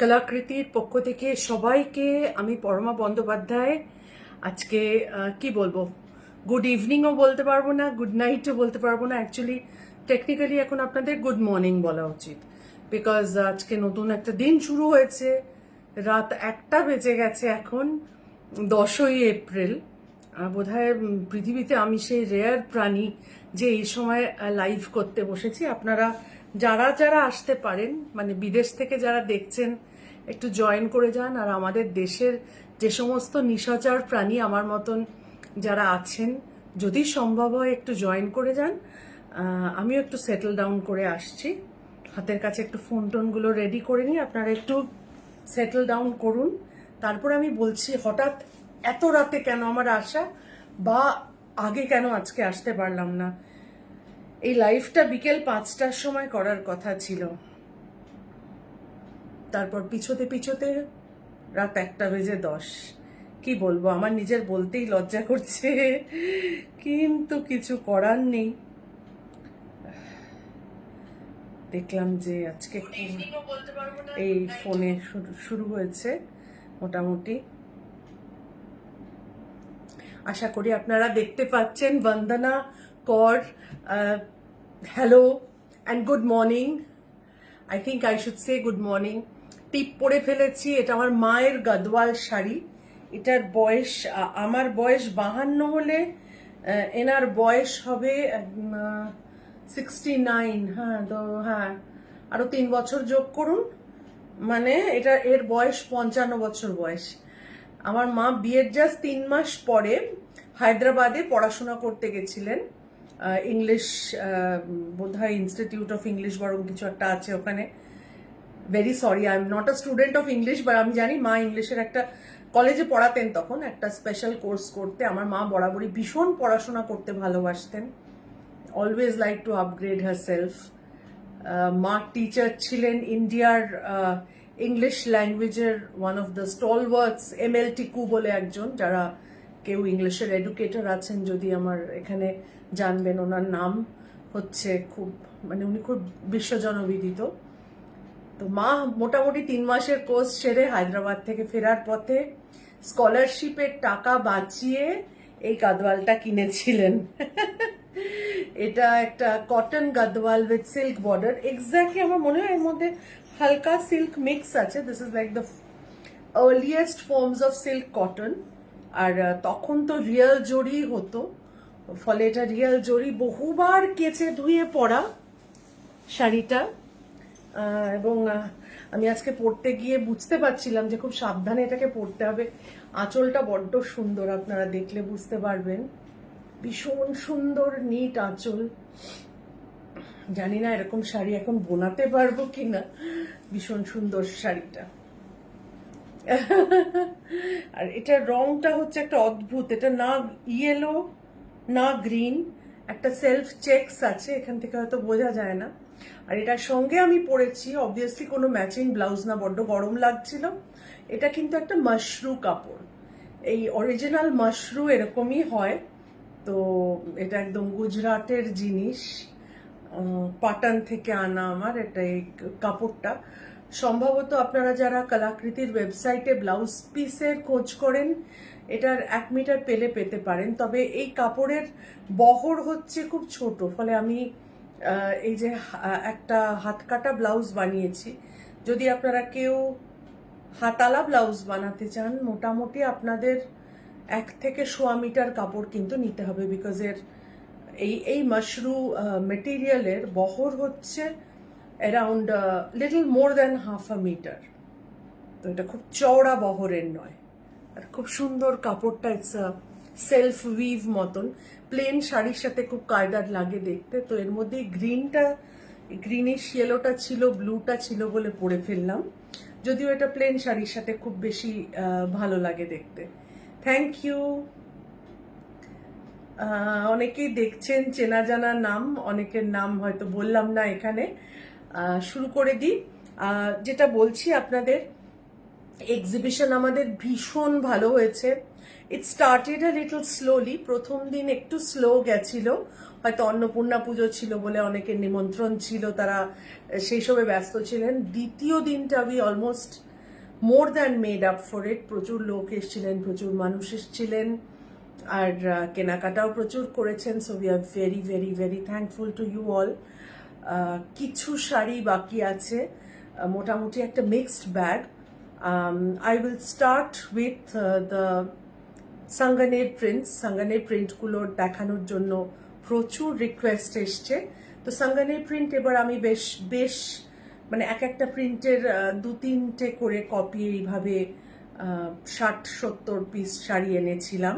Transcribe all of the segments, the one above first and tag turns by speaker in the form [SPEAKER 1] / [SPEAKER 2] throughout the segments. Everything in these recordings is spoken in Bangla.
[SPEAKER 1] কলাকৃতির পক্ষ থেকে সবাইকে আমি পরমা বন্দ্যোপাধ্যায় আজকে কি বলবো, গুড ইভিনিংও বলতে পারবো না, গুড নাইটও বলতে পারবো না। অ্যাকচুয়ালি টেকনিক্যালি এখন আপনাদের গুড মর্নিং বলা উচিত, বিকজ আজকে নতুন একটা দিন শুরু হয়েছে। রাত 1টা বেজে গেছে এখন, 10ই এপ্রিল। বোধহয় পৃথিবীতে আমি সেই রেয়ার প্রাণী যে এই সময় লাইভ করতে বসেছি। আপনারা যারা যারা আসতে পারেন, মানে বিদেশ থেকে যারা দেখছেন, একটু জয়েন করে যান। আর আমাদের দেশের যে সমস্ত নিশাচর প্রাণী আমার মতন যারা আছেন, যদি সম্ভব হয় একটু জয়েন করে যান। আমিও একটু সেটেল ডাউন করে আসছি, হাতের কাছে একটু ফোন টোনগুলো রেডি করে নিই। আপনারা একটু সেটেল ডাউন করুন, তারপর আমি বলছি হঠাৎ এত রাতে কেন আমার আসা, বা আগে কেন আজকে আসতে পারলাম না। এই লাইভটা বিকেল 5টার সময় করার কথা ছিল, তারপর পিছোতে পিছোতে রাত 1টা বেজে 10। কি বলবো, আমার নিজের বলতেই লজ্জা করছে, কিন্তু কিছু করার নেই। দেখলাম যে আজকে এই ফোনে শুরু হয়েছে মোটামুটি। আশা করি আপনারা দেখতে পাচ্ছেন। বন্দনা কর, hello and good morning. I think I should say good morning. টিপ পরে ফেলেছি, এটা আমার মায়ের গাদওয়াল শাড়ি। এটার বয়স, আমার বয়স 52 হলে এনার বয়স হবে 69। হ্যাঁ, তো হ্যাঁ, আরো 3 বছর যোগ করুন, মানে এর বয়স 55 বছর বয়স। আমার মা বিয়ের জাস্ট 3 মাস পরে হায়দ্রাবাদে পড়াশোনা করতে গেছিলেন। ইংলিশ, বোধহয় ইনস্টিটিউট অফ ইংলিশ বরং কিছু একটা আছে ওখানে। Very sorry, I am not a student of English, but আমি জানি মা ইংলিশের একটা কলেজে পড়াতেন তখন, একটা স্পেশাল কোর্স করতে। আমার মা বরাবরই ভীষণ পড়াশোনা করতে ভালোবাসতেন, always like to upgrade herself. মা টিচার ছিলেন ইন্ডিয়ার ইংলিশ ল্যাঙ্গুয়েজের one of the stalwarts, ML Tiku বলে একজন, যারা কেউ ইংলিশের এডুকেটর আছেন যদি আমার এখানে জানবেন। ওনার নাম হচ্ছে খুব, মানে উনি খুব বিশ্বজনবিদিত। তো মা মোটামুটি 3 মাসের কোর্স সেরে হায়দ্রাবাদ থেকে ফেরার পথে স্কলারশিপের টাকা বাঁচিয়ে এই গাদওয়ালটা কিনেছিলেন। এটা একটা cotton Gadwal with silk border. Exactly আমার মনে হয় এর মধ্যে হালকা সিল্ক মিক্স আছে। This is like the earliest forms of silk cotton. আর তখন তো রিয়েল জরি হতো, ফলে এটা রিয়েল জরি, বহুবার কেচে ধুয়ে পরা শাড়িটা। এবং আমি আজকে পরতে গিয়ে বুঝতে পারছিলাম যে খুব সাবধানে এটাকে পরতে হবে। আঁচলটা বড্ড সুন্দর, আপনারা দেখলে বুঝতে পারবেন, ভীষণ সুন্দর নিট আঁচল। জানি না এরকম শাড়ি এখন বোনাতে পারবো কিনা। ভীষণ সুন্দর শাড়িটা। আর এটার রংটা হচ্ছে একটা অদ্ভুত, এটা না ইয়েলো না গ্রিন, একটা সেলফ চেকস আছে, এখান থেকে হয়তো বোঝা যায় না। আর এটার সঙ্গে আমি পরেছি অবভিয়াসলি কোনো ম্যাচিং ব্লাউজ না, বড্ড গরম লাগছিল। এটা কিন্তু একটা মাশরু কাপড়, এই অরিজিনাল মাশরু এরকমই হয়। তো এটা একদম গুজরাটের জিনিস, পাটান থেকে আনা আমার এটা, এই কাপড়টা। সম্ভবত আপনারা যারা কলাকৃতির ওয়েবসাইটে ব্লাউজ পিসের খোঁজ করেন, এটার 1 মিটার পেলে পেতে পারেন। তবে এই কাপড়ের বহর হচ্ছে খুব ছোট, ফলে আমি এই যে একটা হাত কাটা ব্লাউজ বানিয়েছি। যদি আপনারা কেউ হাতালা ব্লাউজ বানাতে চান, মোটামুটি আপনাদের 1 থেকে 1.25 মিটার কাপড় কিন্তু নিতে হবে, বিকজ এর এই মাশরু মেটেরিয়ালের বহর হচ্ছে around little more than 1/2 metre. তো এটা খুব চওড়া বহরের নয়, আর খুব সুন্দর কাপড়টা। ইটস সেলফ উইভ মতন, প্লেন শাড়ির সাথে খুব কায়দার লাগে দেখতে। তো এর মধ্যে গ্রিনটা, গ্রিনিশ ইয়েলোটা ছিল, ব্লুটা ছিল বলে পরে ফেললাম, যদিও এটা প্লেন শাড়ির সাথে খুব বেশি ভালো লাগে দেখতে। Thank you. অনেকেই দেখছেন, চেনা জানা নাম, অনেকের নাম হয়তো বললাম না এখানে। শুরু করে দিই। যেটা বলছি আপনাদের, এক্সিবিশন আমাদের ভীষণ ভালো হয়েছে। It started a little slowly. প্রথম দিন একটু স্লো গেছিল, হয়তো অন্নপূর্ণা পুজো ছিল বলে অনেকের নিমন্ত্রণ ছিল, তারা সেই সবে ব্যস্ত ছিলেন। দ্বিতীয় দিনটা we almost more than made up for it. প্রচুর লোক এসেছিলেন, প্রচুর মানুষ এসেছিলেন, আর কেনাকাটাও প্রচুর করেছেন। So we are very very very thankful to you all. কিছু শাড়ি বাকি আছে, মোটামুটি একটা mixed bag. I will start with the Sanganer prints. Sanganer প্রিন্টগুলোর দেখানোর জন্য প্রচুর রিকোয়েস্ট এসছে। তো সাঙ্গানের প্রিন্ট এবার আমি বেশ বেশ মানে এক একটা প্রিন্টের 2-3টে করে কপি এইভাবে 60-70 পিস শাড়ি এনেছিলাম।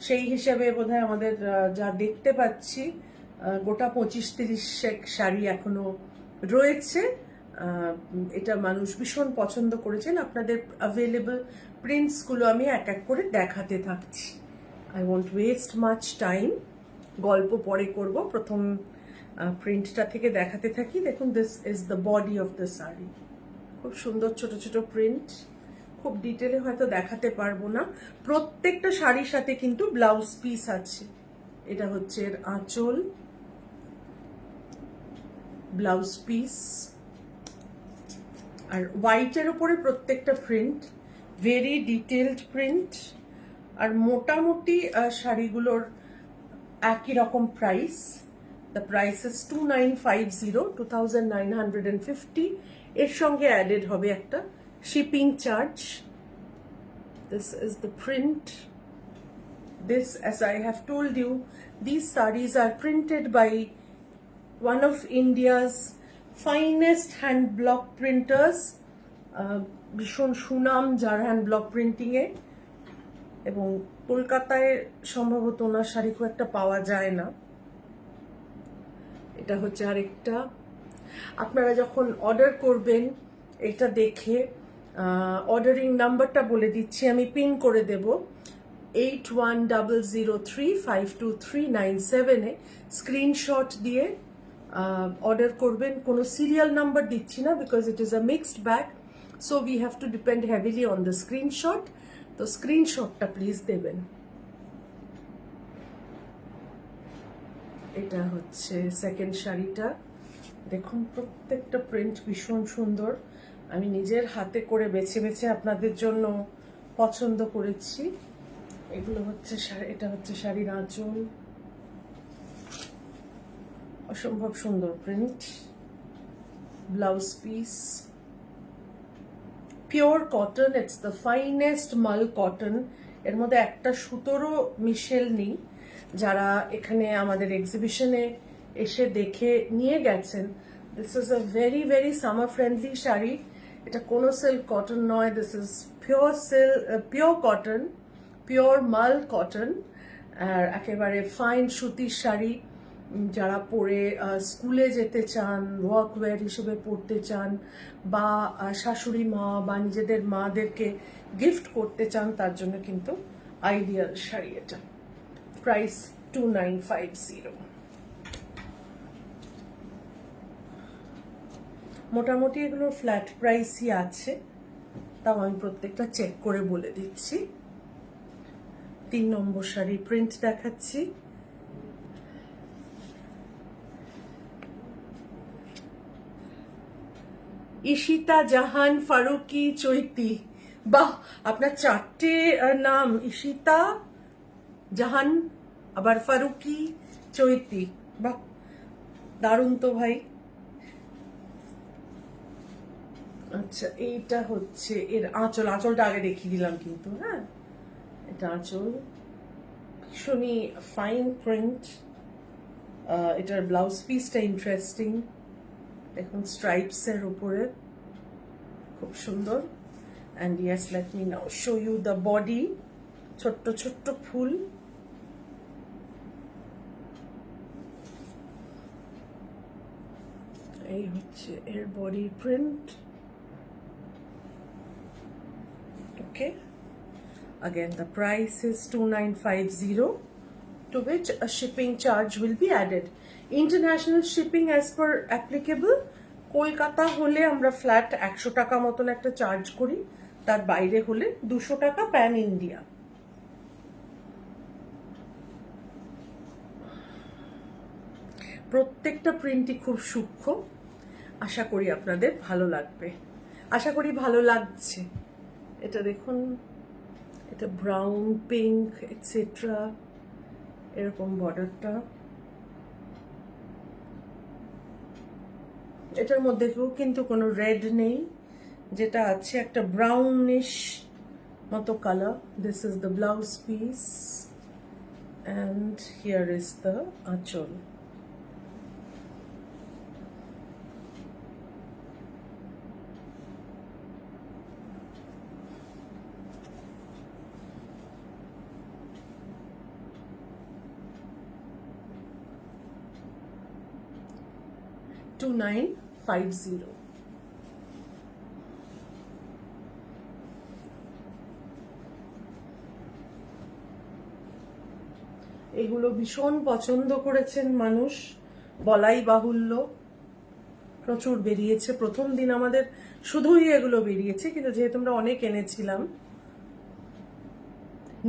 [SPEAKER 1] সেই হিসাবে বোধহয় আমাদের যা দেখতে পাচ্ছি গোটা 25-30 শাড়ি এখনো রয়েছে। এটা মানুষ ভীষণ পছন্দ করেছেন। আপনাদের অ্যাভেলেবল প্রিন্টসগুলো আমি এক এক করে দেখাতে থাকছি। I won't West much time, গল্প পরে করব। প্রথম প্রিন্টটা থেকে দেখাতে থাকি। দেখুন, this is the body of the sari. খুব সুন্দর ছোট ছোট প্রিন্ট, খুব ডিটেলে হয়তো দেখাতে পারবো না। প্রত্যেকটা শাড়ির সাথে কিন্তু ব্লাউজ পিস আছে। এটা হচ্ছে এর আঁচল, ব্লাউজ পিস, আর হোয়াইটের উপরে প্রত্যেকটা প্রিন্ট, ভেরি ডিটেলড প্রিন্ট। আর মোটামুটি শাড়িগুলোর একই রকম প্রাইস। The price is 2950, 2950। এর সঙ্গে অ্যাডেড হবে একটা shipping charge. This is the print. This, as I have told you, these sarees are printed by one of India's finest hand block printers, ভীষণ সুনাম যার হ্যান্ড ব্লক প্রিন্টিং এ, এবং কলকাতায় সম্ভবত ওনার শাড়ি খুব একটা পাওয়া যায় না। এটা হচ্ছে আরেকটা। আপনারা যখন অর্ডার করবেন এটা দেখে, অর্ডারিং নাম্বারটা বলে দিচ্ছি, আমি পিন করে দেব 8100352397 এ স্ক্রিনশট দিয়ে অর্ডার করবেন। কোনো সিরিয়াল নাম্বার দিচ্ছি না, because it is a mixed bag, so we have to depend heavily on the screenshot. তো স্ক্রিনশটটা প্লিজ দেবেন। এটা হচ্ছে সেকেন্ড শাড়িটা। দেখুন, প্রত্যেকটা প্রিন্ট ভীষণ সুন্দর। আমি নিজের হাতে করে বেছে বেছে আপনাদের জন্য পছন্দ করেছি। এগুলো হচ্ছে এটা হচ্ছে শাড়ির আঁচল, অসম্ভব সুন্দর print, blouse piece, pure cotton. It's the finest মাল কটন। এর মধ্যে একটা সুতোরও মিশেল নেই। যারা এখানে আমাদের এক্সিবিশনে এসে দেখে নিয়ে গেছেন, this is a very very summer friendly sari. এটা কোনো সিল্ক কটন নয়, this is pure cotton, pure মাল কটন। আর একেবারে ফাইন সুতির শাড়ি। যারা পরে স্কুলে যেতে চান, ওয়ার্কওয়্যার হিসেবে পরতে চান, বা শাশুড়ি মা বা নিজেদের মাদেরকে গিফট করতে চান, তার জন্য কিন্তু আইডিয়াল শাড়ি এটা। প্রাইস 2950। মোটামুটি এগুলো ফ্ল্যাট প্রাইসই আছে, তাও আমি প্রত্যেকটা চেক করে বলে দিচ্ছি। 3 নম্বর শাড়ি প্রিন্ট দেখাচ্ছি। ঈশিতা জাহান ফারুকি চৈতি। বাহ, আপনার 4টে নাম, ঈশিতা জাহান, আবার ফারুকি চৈতি। বাহ, দারুণ তো ভাই। আচ্ছা, এইটা হচ্ছে এর আঁচল। আঁচলটা আগে দেখিয়ে দিলাম কিন্তু, হ্যাঁ, এটা আঁচল, ভীষণই ফাইন প্রিন্ট। এটার ব্লাউজ পিসটা ইন্টারেস্টিং, দেখুন স্ট্রাইপস এর উপরে, খুব সুন্দর। And yes, let me now show you the body. ছোট্ট ছোট্ট ফুল, এই হচ্ছে এর body print. Okay, again the price is 2950, to which a shipping charge will be added. International shipping as per applicable. Kolkata হলে আমরা ফ্ল্যাট 100 টাকা মতন একটা চার্জ করি, তার বাইরে হলে 200 টাকা প্যান ইন্ডিয়া। প্রত্যেকটা প্রিন্টই খুব সূক্ষ্ম, আশা করি আপনাদের ভালো লাগবে, আশা করি ভালো লাগছে। এটা দেখুন, এটা ব্রাউন, পিঙ্ক এটসেট্রা, এরকম বর্ডারটা। এটার মধ্যে কিন্তু কোনো রেড নেই, যেটা আছে একটা ব্রাউনিশ মতো colour. This is the blouse piece and here is the আঁচল। $2950। এগুলো ভীষণ পছন্দ করেছেন মানুষ, বলাই বাহুল্য। প্রচুর বেরিয়েছে, প্রথম দিন আমাদের শুধুই এগুলো বেরিয়েছে, কিন্তু যেহেতু আমরা অনেক এনেছিলাম,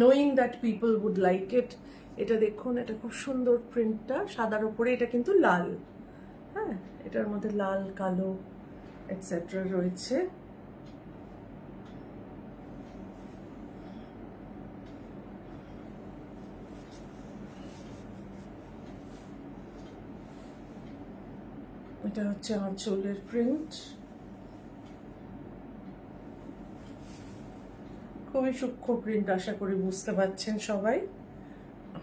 [SPEAKER 1] knowing that people would like it। এটা দেখুন, এটা খুব সুন্দর প্রিন্টটা, সাদার উপরে এটা কিন্তু লাল। হ্যাঁ, এটার মধ্যে লাল, কালো এটসেট্রা রয়েছে। এটা হচ্ছে আঁচলের প্রিন্ট, খুবই সূক্ষ্ম প্রিন্ট, আশা করি বুঝতে পারছেন সবাই।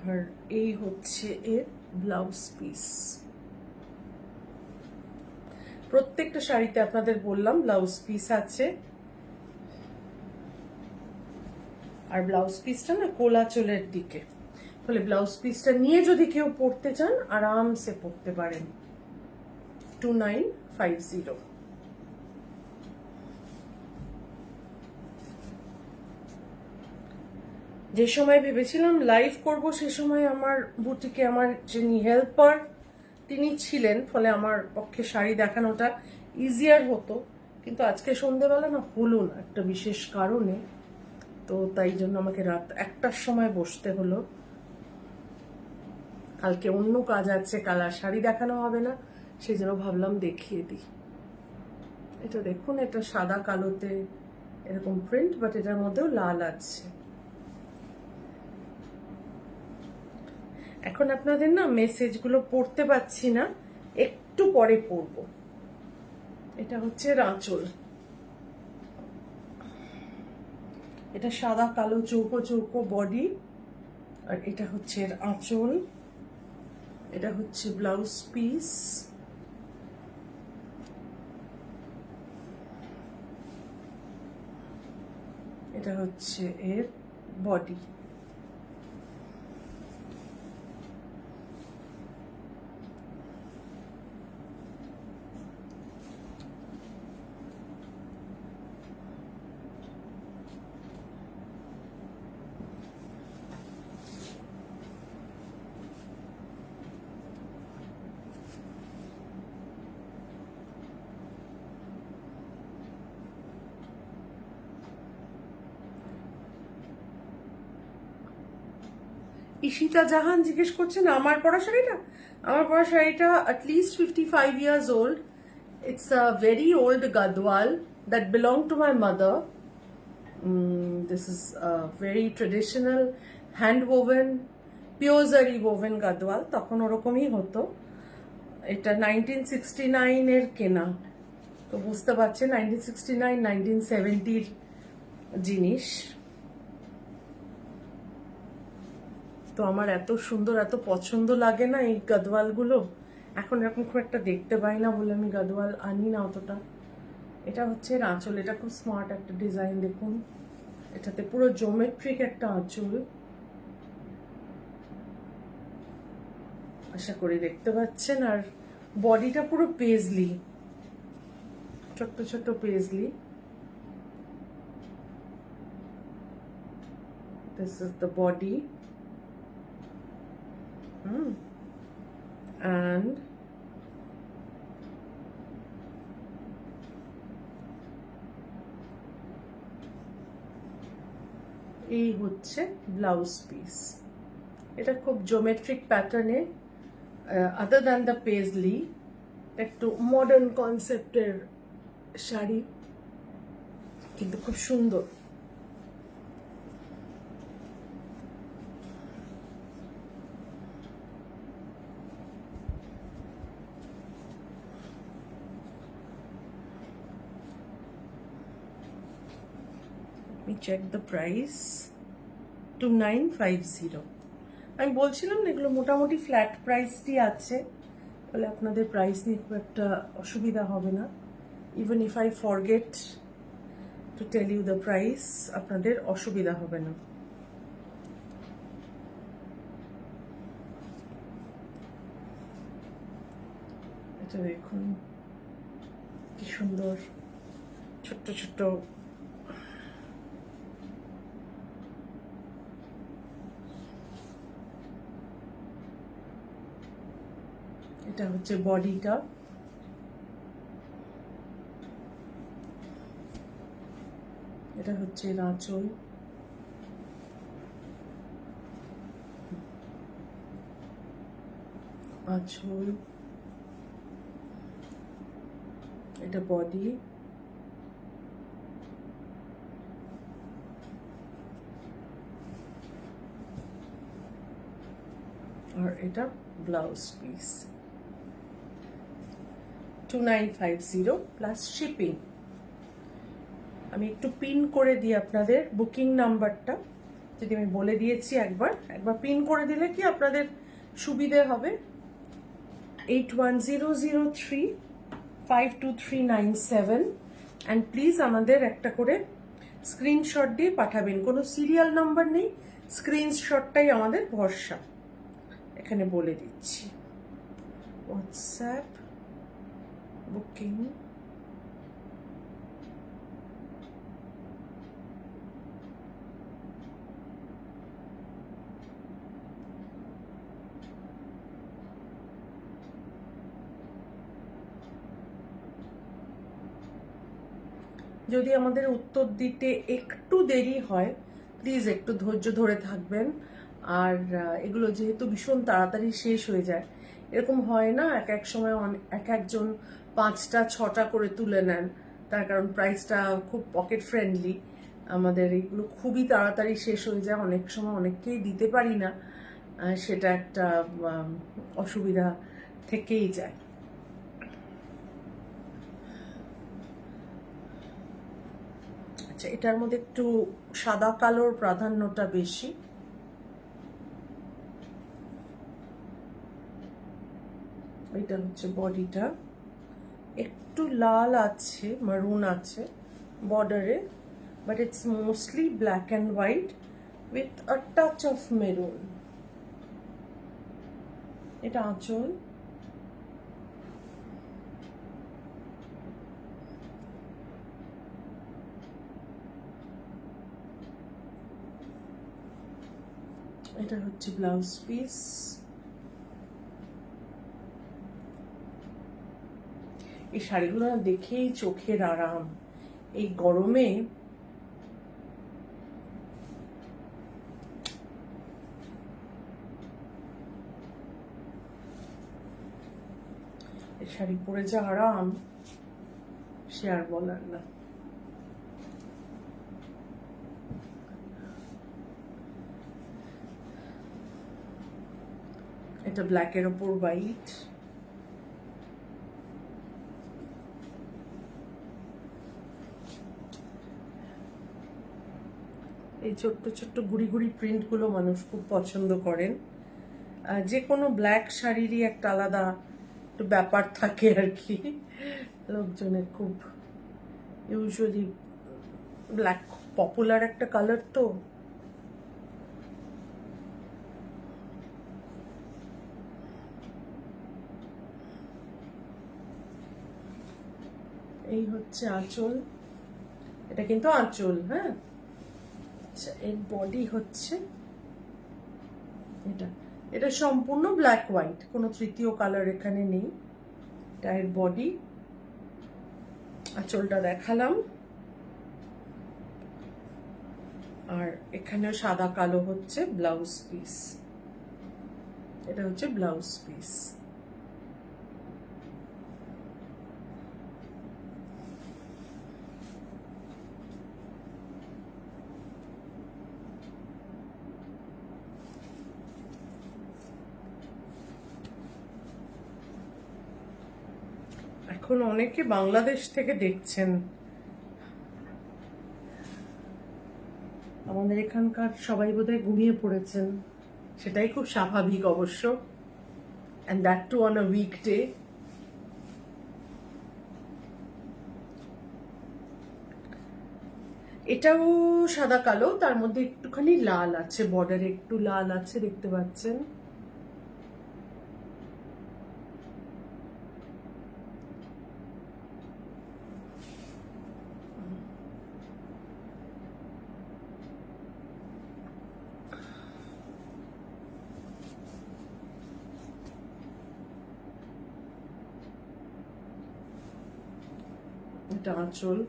[SPEAKER 1] আর এই হচ্ছে এর ব্লাউজ পিস। প্রত্যেকটা শাড়িতে আপনাদের বললাম ব্লাউজ পিস আছে, আর ব্লাউজ পিসটা না কোলা চোলের দিকে, ফলে ব্লাউজ পিসটা নিয়ে যদি কেউ পরতে চান আরামসে পরতে পারেন। 2950। যে সময় ভেবেছিলাম লাইভ করব, সে সময় আমার বুটিকে আমার যিনি হেল্পার তিনি ছিলেন, ফলে আমার পক্ষে শাড়ি দেখানোটা ইজিয়ার হতো, কিন্তু আজকে সন্ধ্যেবেলা না হলো না একটা বিশেষ কারণে, তো তাই জন্য আমাকে রাত 1টার সময় বসতে হলো। কালকে অন্য কাজ আছে, কাল আর শাড়ি দেখানো হবে না, সেই জন্য ভাবলাম দেখিয়ে দিই। এটা দেখুন, এটা সাদা কালোতে এরকম প্রিন্ট, বাট এটার মধ্যেও লাল আছে। এখন আপনাদের না মেসেজগুলো পড়তে পাচ্ছি না, একটু পরে পড়ব। এটা হচ্ছে আঁচল, এটা সাদা কালো চৌকো চৌকো বডি, আর এটা হচ্ছে এর আঁচল। এটা হচ্ছে ব্লাউজ পিস, এটা হচ্ছে এর বডি। ইশিতা জাহান জিজ্ঞেস করছেন আমার পরা শাড়িটা। আমার পরা শাড়িটা at least 55 years old. It's a very old gadwal that belonged to my mother. This is a very traditional hand woven pure zari woven gadwal, তখন ওরকমই হতো। এটা 1969 এর কেনা, তো বুঝতে পারছেন 1969 1970 জিনিস। তো আমার এত সুন্দর, এত পছন্দ লাগে না এই গাদওয়ালগুলো, এখন এরকম খুব একটা দেখতে পাই না বলে আমি গাদওয়াল আনি না অতটা। এটা হচ্ছে আঁচল, এটা খুব স্মার্ট একটা ডিজাইন, দেখুন এটাতে পুরো জিওমেট্রিক একটা আঁচল, আশা করি দেখতে পাচ্ছেন। আর বডিটা পুরো পেজলি, ছোট্ট ছোট্ট পেজলি। This is the body. And এই হচ্ছে ব্লাউজ পিস। এটা খুব জিওমেট্রিক প্যাটার্নে, আদার দ্যান দ্য পেজলি, একটু মডার্ন কনসেপ্টের শাড়ি, কিন্তু খুব সুন্দর। Let me check the price. 2950। আমি বলছিলাম না এগুলো মোটামুটি ফ্ল্যাট প্রাইসটি আছে, তাহলে আপনাদের প্রাইস নিয়ে খুব একটা অসুবিধা হবে না। Even if I forget to tell you the price, আপনাদের অসুবিধা হবে না। এটা দেখুন কি সুন্দর, ছোট্ট ছোট্ট এটা হচ্ছে বডিটা, এটা হচ্ছে আঁচল, আঁচল, এটা বডি, আর এটা ব্লাউজ পিস। 2950 plus shipping. আমি একটু পিন করে দিই আপনাদের বুকিং নাম্বারটা, যদি আমি বলে দিয়েছি একবার পিন করে দিলে কি আপনাদের সুবিধে হবে। 8100352397। অ্যান্ড প্লিজ আমাদের একটা করে স্ক্রিনশট দিয়ে পাঠাবেন, কোনো সিরিয়াল নাম্বার নেই, স্ক্রিনশটটাই আমাদের ভরসা। এখানে বলে দিচ্ছি হোয়াটসঅ্যাপ বুকিং, যদি আমাদের উত্তর দিতে একটু দেরি হয় প্লিজ একটু ধৈর্য ধরে থাকবেন। আর এগুলো যেহেতু ভীষণ তাড়াতাড়ি শেষ হয়ে যায়, এরকম হয় না এক এক সময় এক একজন 5টা 6টা করে তুলে নেন, তার কারণ প্রাইসটা খুব পকেট ফ্রেন্ডলি। আমাদের এগুলো খুবই তাড়াতাড়ি শেষ হয়ে যায়, অনেক সময় অনেককেই দিতে পারি না, সেটা একটা অসুবিধা থেকেই যায়। আচ্ছা, এটার মধ্যে একটু সাদা কালোর প্রাধান্যটা বেশি। এটা হচ্ছে বডিটা, একটু লাল আছে, মারুন আছে বর্ডারে, but it's mostly black and white with a touch of maroon. এটা আঁচল, এটা হচ্ছে ব্লাউজ পিস। এই শাড়িগুলো দেখেই চোখের আরাম, এই গরমে এই শাড়ি পরে যা আরাম সে আর বলার না। এটা ব্ল্যাকের ওপর হোয়াইট, এই ছোট্ট ছোট্ট গুড়ি গুড়ি প্রিন্টগুলো মানুষ খুব পছন্দ করেন। যে কোনো ব্ল্যাক শাড়িরই একটা আলাদা একটু ব্যাপার থাকে আর কি, লোকজনের খুব ইউজুয়ালি ব্ল্যাক পপুলার একটা কালার তো। এই হচ্ছে আঁচল, এটা কিন্তু আঁচল, হ্যাঁ। আচ্ছা, এর বডি হচ্ছে এটা, এটা সম্পূর্ণ ব্ল্যাক হোয়াইট, কোনো তৃতীয় কালার এখানে নেই। এটা এর বডি, আঁচলটা দেখালাম। আর এখানেও সাদা কালো হচ্ছে ব্লাউজ পিস, এটা হচ্ছে ব্লাউজ পিস। এখন অনেকে বাংলাদেশ থেকে দেখছেন, আমাদের এখানকার সবাই বোধহয় ঘুমিয়ে পড়েছেন, সেটাই খুব স্বাভাবিক অবশ্য, and that too on a weekday. এটাও সাদা কালো, তার মধ্যে একটুখানি লাল আছে, বর্ডারে একটু লাল আছে, দেখতে পাচ্ছেন। এটা আঁচল,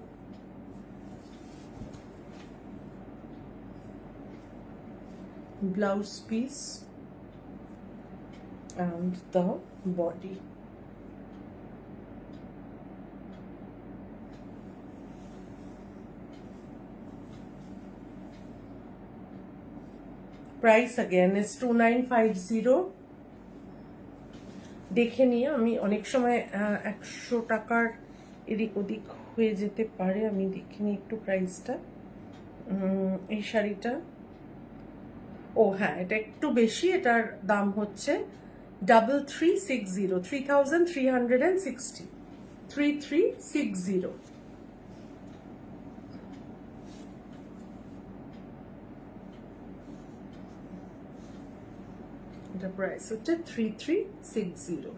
[SPEAKER 1] blouse piece and the body. Price again is 2950. দেখে নিয়ে, আমি অনেক সময় 100 টাকার এদিক ওদিক হয়ে যেতে পারে, আমি দেখে নিই একটু প্রাইসটা। এই শাড়িটা, ও হ্যাঁ, এটা একটু বেশি, এটার দাম হচ্ছে 3360, 3360, 3360। এটা প্রাইস হচ্ছে 3360।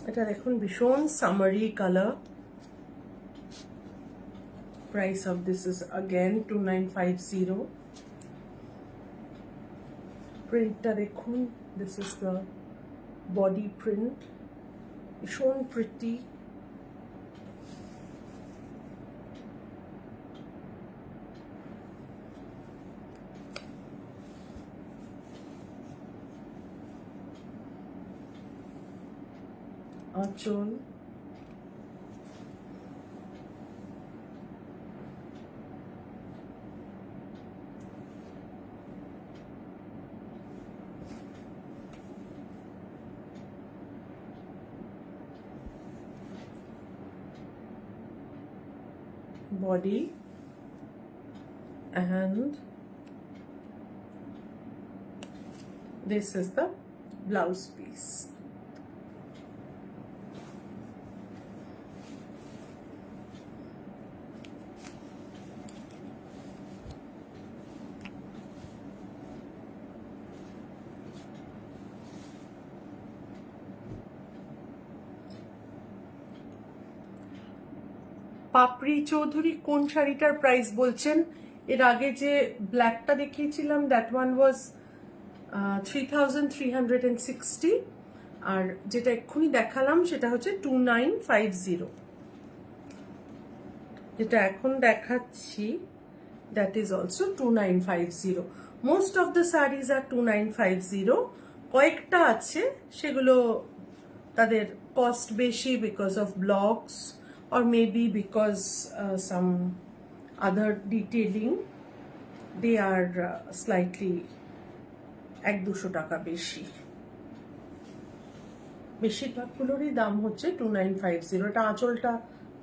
[SPEAKER 1] এটা দেখুন ভীষণ summary colour. Price of this is again 2950. প্রিন্টটা দেখুন, this is the body print, ভীষণ প্রিটি। আঁচল, body and this is the blouse piece. পাপড়ি চৌধুরী কোন শাড়িটার প্রাইস বলছেন? এর আগে যে ব্ল্যাকটা দেখিয়েছিলাম, দ্যাট ওয়ান ওয়াজ 3360, আর যেটা এক্ষুনি দেখালাম সেটা হচ্ছে 2950। যেটা এখন দেখাচ্ছি that is also 2950। Most of the saris are 2950। কয়েকটা আছে সেগুলো তাদের কস্ট বেশি because of blocks, or maybe because some other detailing, they are slightly 1-200 টাকা বেশি। বেশিরভাগগুলোরই দাম হচ্ছে 2950। এটা আঁচলটা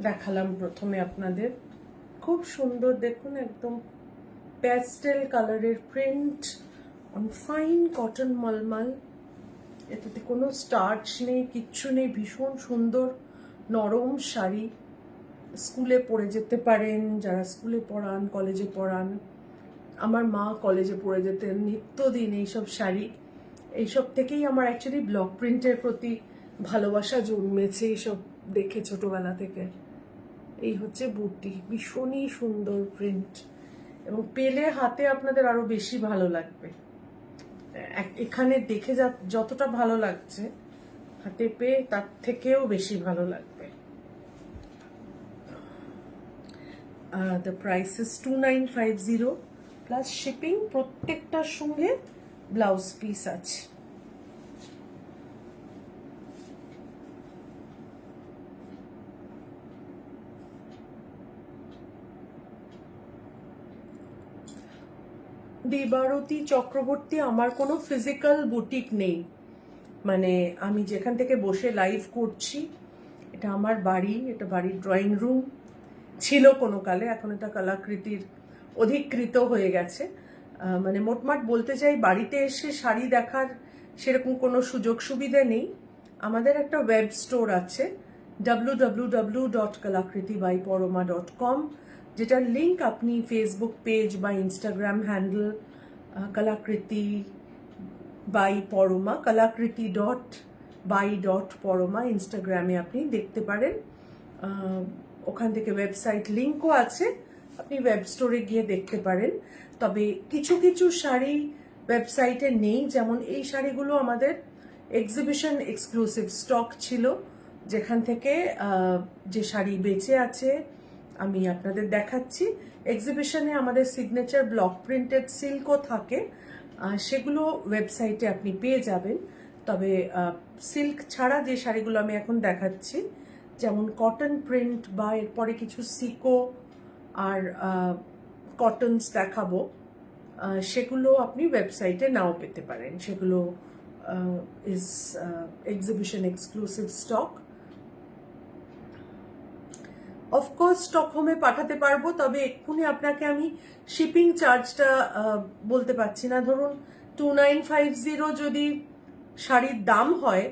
[SPEAKER 1] দেখালাম প্রথমে আপনাদের, খুব সুন্দর দেখুন, একদম প্যাস্টেল কালারের প্রিন্ট অন ফাইন কটন মলমল। এটাতে কোনো স্টার্চ নেই, কিচ্ছু নেই, ভীষণ সুন্দর নরম শাড়ি। স্কুলে পরে যেতে পারেন, যারা স্কুলে পড়ান, কলেজে পড়ান। আমার মা কলেজে পরে যেতেন নিত্যদিন এইসব শাড়ি। এইসব থেকেই আমার অ্যাকচুয়ালি ব্লক প্রিন্টের প্রতি ভালোবাসা জন্মেছে, এইসব দেখে ছোটবেলা থেকে। এই হচ্ছে বুটি, ভীষণই সুন্দর প্রিন্ট, এবং পেলে হাতে আপনাদের আরো বেশি ভালো লাগবে। এখানে দেখে যতটা ভালো লাগছে, হাতে পেয়ে তার থেকেও বেশি ভালো লাগবে। The price is 2950 plus shipping. প্রত্যেকটার সঙ্গে ব্লাউজ পিস আছে। দেবারতী চক্রবর্তী, আমার কোনো ফিজিক্যাল বুটিক নেই, মানে আমি যেখান থেকে বসে লাইভ করছি এটা আমার বাড়ি, এটা বাড়ির ড্রয়িং রুম ছিল কোনো কালে, এখন এটা কলাকৃতির অধিকৃত হয়ে গেছে। মানে মোটমাট বলতে চাই, বাড়িতে এসে শাড়ি দেখার সেরকম কোনো সুযোগ সুবিধা নেই। আমাদের একটা ওয়েব স্টোর আছে www.kalakritibyporoma.com, যেটার লিঙ্ক আপনি ফেসবুক পেজ বা Instagram handle Kalakriti by Poroma, kalakriti.by.poroma ইনস্টাগ্রামে আপনি দেখতে পারেন। ওখান থেকে ওয়েবসাইট লিঙ্কও আছে, আপনি ওয়েব স্টোরে গিয়ে দেখতে পারেন। তবে কিছু কিছু শাড়ি ওয়েবসাইটে নেই, যেমন এই শাড়িগুলো আমাদের এক্সিবিশন এক্সক্লুসিভ স্টক ছিল, যেখান থেকে যে শাড়ি বেঁচে আছে আমি আপনাদের দেখাচ্ছি। এক্সিবিশনে আমাদের সিগনেচার ব্লক প্রিন্টেড সিল্কও থাকে, সেগুলো ওয়েবসাইটে আপনি পেয়ে যাবেন। তবে সিল্ক ছাড়া যে শাড়িগুলো আমি এখন দেখাচ্ছি, যেমন কটন প্রিন্ট বা এরপরে কিছু সিকো আর কটনস দেখাবো, সেগুলো আপনি ওয়েবসাইটে নাও পেতে পারেন। সেগুলো is exhibition exclusive stock. Of course স্টকহোমে পাঠাতে পারবো, তবে এক্ষুনি আপনাকে আমি শিপিং চার্জটা বলতে পারছি না। ধরুন 2950 যদি শাড়ির দাম হয়,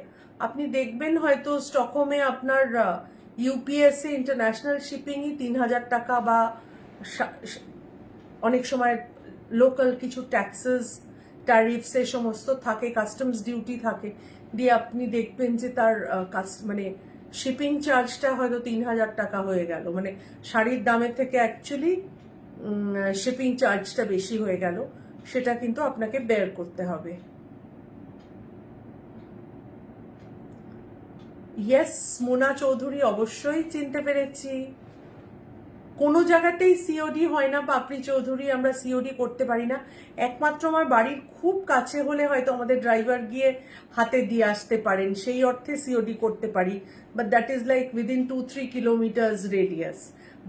[SPEAKER 1] আপনি দেখবেন হয়তো স্টকহোমে আপনার ইউপিএসসি ইন্টারন্যাশনাল শিপিংই 3000 টাকা, বা অনেক সময় লোকাল কিছু ট্যাক্সেস ট্যারিফস এ সমস্ত থাকে, কাস্টমস ডিউটি থাকে, দিয়ে আপনি দেখবেন যে তার মানে শিপিং চার্জটা হয়তো 3000 টাকা হয়ে গেল, মানে শাড়ির দামের থেকে অ্যাকচুয়ালি শিপিং চার্জটা বেশি হয়ে গেল, সেটা কিন্তু আপনাকে বেয়ার করতে হবে। ইয়েস, মোনা চৌধুরী, অবশ্যই চিনতে পেরেছি। কোনো জায়গাতেই সিওডি হয় না পাপড়ি চৌধুরী, আমরা সিওডি করতে পারি না। একমাত্র আমার বাড়ির খুব কাছে হলে হয়তো আমাদের ড্রাইভার গিয়ে হাতে দিয়ে আসতে পারেন, সেই অর্থে সিওডি করতে পারি, but that is like within 2-3 kilometres radius.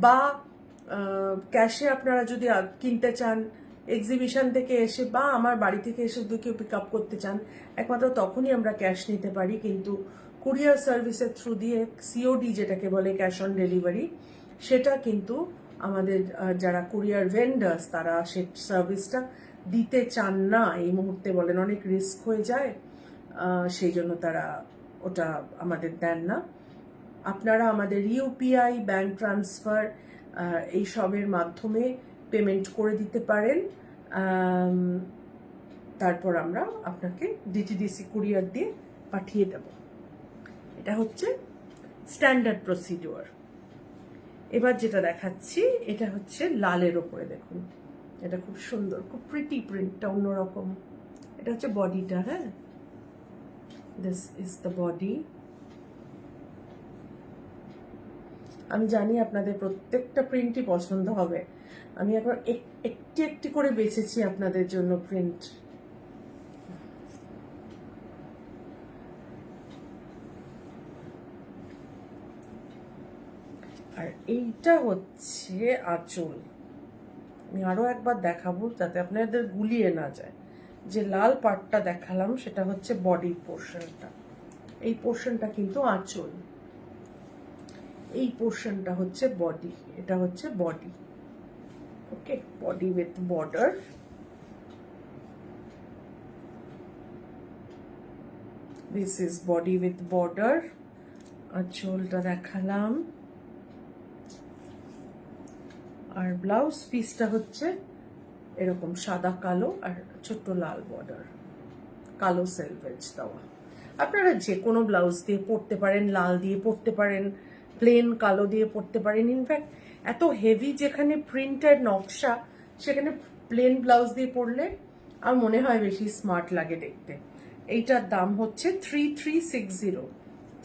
[SPEAKER 1] বা ক্যাশে আপনারা যদি কিনতে চান এক্সিবিশন থেকে এসে, বা আমার বাড়ি থেকে এসে যদি কেউ পিক আপ করতে চান, একমাত্র তখনই আমরা ক্যাশ নিতে পারি। কিন্তু কুরিয়ার সার্ভিসের থ্রু দিয়ে সিওডি, যেটাকে বলে ক্যাশ অন ডেলিভারি, সেটা কিন্তু আমাদের যারা কুরিয়ার ভেন্ডার্স তারা সে সার্ভিসটা দিতে চান না এই মুহূর্তে, বলেন অনেক রিস্ক হয়ে যায়, সেই জন্য তারা ওটা আমাদের দেন না। আপনারা আমাদের ইউপিআই, ব্যাংক ট্রান্সফার এইসবের মাধ্যমে পেমেন্ট করে দিতে পারেন, তারপর আমরা আপনাকে ডিটিডিসি কুরিয়ার দিয়ে পাঠিয়ে দেব। এটা হচ্ছে স্ট্যান্ডার্ড প্রসিডিওর। এবার যেটা দেখাচ্ছি এটা হচ্ছে লালের ওপরে, দেখুন এটা খুব সুন্দর, খুব প্রিটি প্রিন্টটা অন্যরকম। এটা হচ্ছে বডিটা, হ্যাঁ, দিস ইজ দ্য বডি। আমি জানি আপনাদের প্রত্যেকটা প্রিন্টই পছন্দ হবে, আমি এখন একটি একটি করে বেছেছি আপনাদের জন্য প্রিন্ট। আর এইটা হচ্ছে আঁচল। আমি আরো একবার দেখাবো যাতে আপনাদের গুলিয়ে না যায়। যে লাল পার্টটা দেখালাম সেটা হচ্ছে বডি পোর্শনটা, এই পোর্শনটা কিন্তু আঁচল, এই পোর্শনটা হচ্ছে বডি, এটা হচ্ছে body. Okay, body with border. This is body with border. আঁচলটা দেখালাম, আর ব্লাউজ পিসটা হচ্ছে এরকম সাদা কালো আর ছোট্ট লাল বর্ডার, কালো সেলভেজ দেওয়া। আপনারা যে কোনো ব্লাউজ দিয়ে পরতে পারেন, লাল দিয়ে পরতে পারেন, প্লেন কালো দিয়ে পরতে পারেন। ইনফ্যাক্ট এত হেভি যেখানে প্রিন্টের নকশা, সেখানে প্লেন ব্লাউজ দিয়ে পরলে আর মনে হয় বেশি স্মার্ট লাগে দেখতে। এইটার দাম হচ্ছে 3360,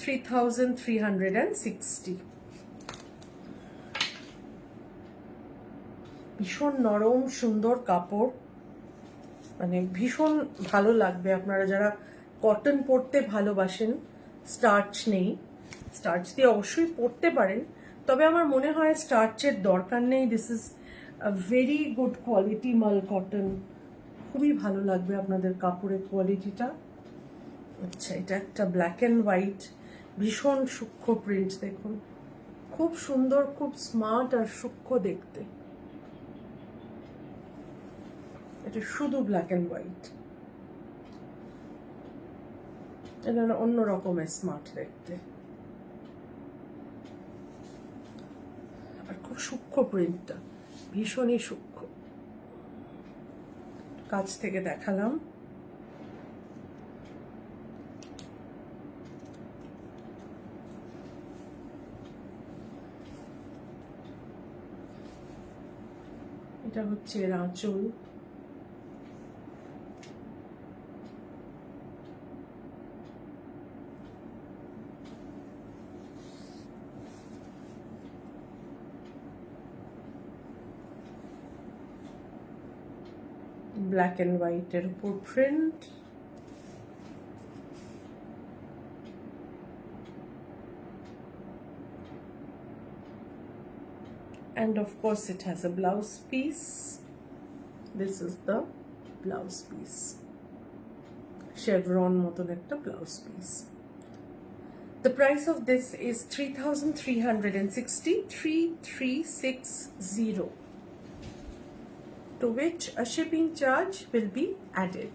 [SPEAKER 1] 3360। ভীষণ নরম সুন্দর কাপড়, মানে ভীষণ ভালো লাগবে আপনারা যারা কটন পরতে ভালোবাসেন। স্টার্চ নেই, স্টার্চ দিয়ে অবশ্যই পরতে পারেন, তবে আমার মনে হয় স্টার্চের দরকার নেই। This is a very good quality মাল কটন, খুবই ভালো লাগবে আপনাদের কাপড়ের কোয়ালিটিটা। আচ্ছা, এটা একটা ব্ল্যাক অ্যান্ড হোয়াইট, ভীষণ সূক্ষ্ম প্রিন্ট, দেখুন খুব সুন্দর, খুব স্মার্ট আর সূক্ষ্ম দেখতে। এটা শুধু ব্ল্যাক অ্যান্ড হোয়াইট, এটা অন্য রকমের স্মার্ট দেখতে আর খুব সূক্ষ্ম প্রিন্টটা, ভীষণই সূক্ষ্ম। কাছ থেকে দেখালাম। এটা হচ্ছে এর আঁচল। ব্ল্যাক অ্যান্ড হোয়াইটের উপর print. And of course it has a blouse piece. This is the blouse piece. Chevron moton ekta blouse piece. The price of this is 3360, 3360, to which a shipping charge will be added.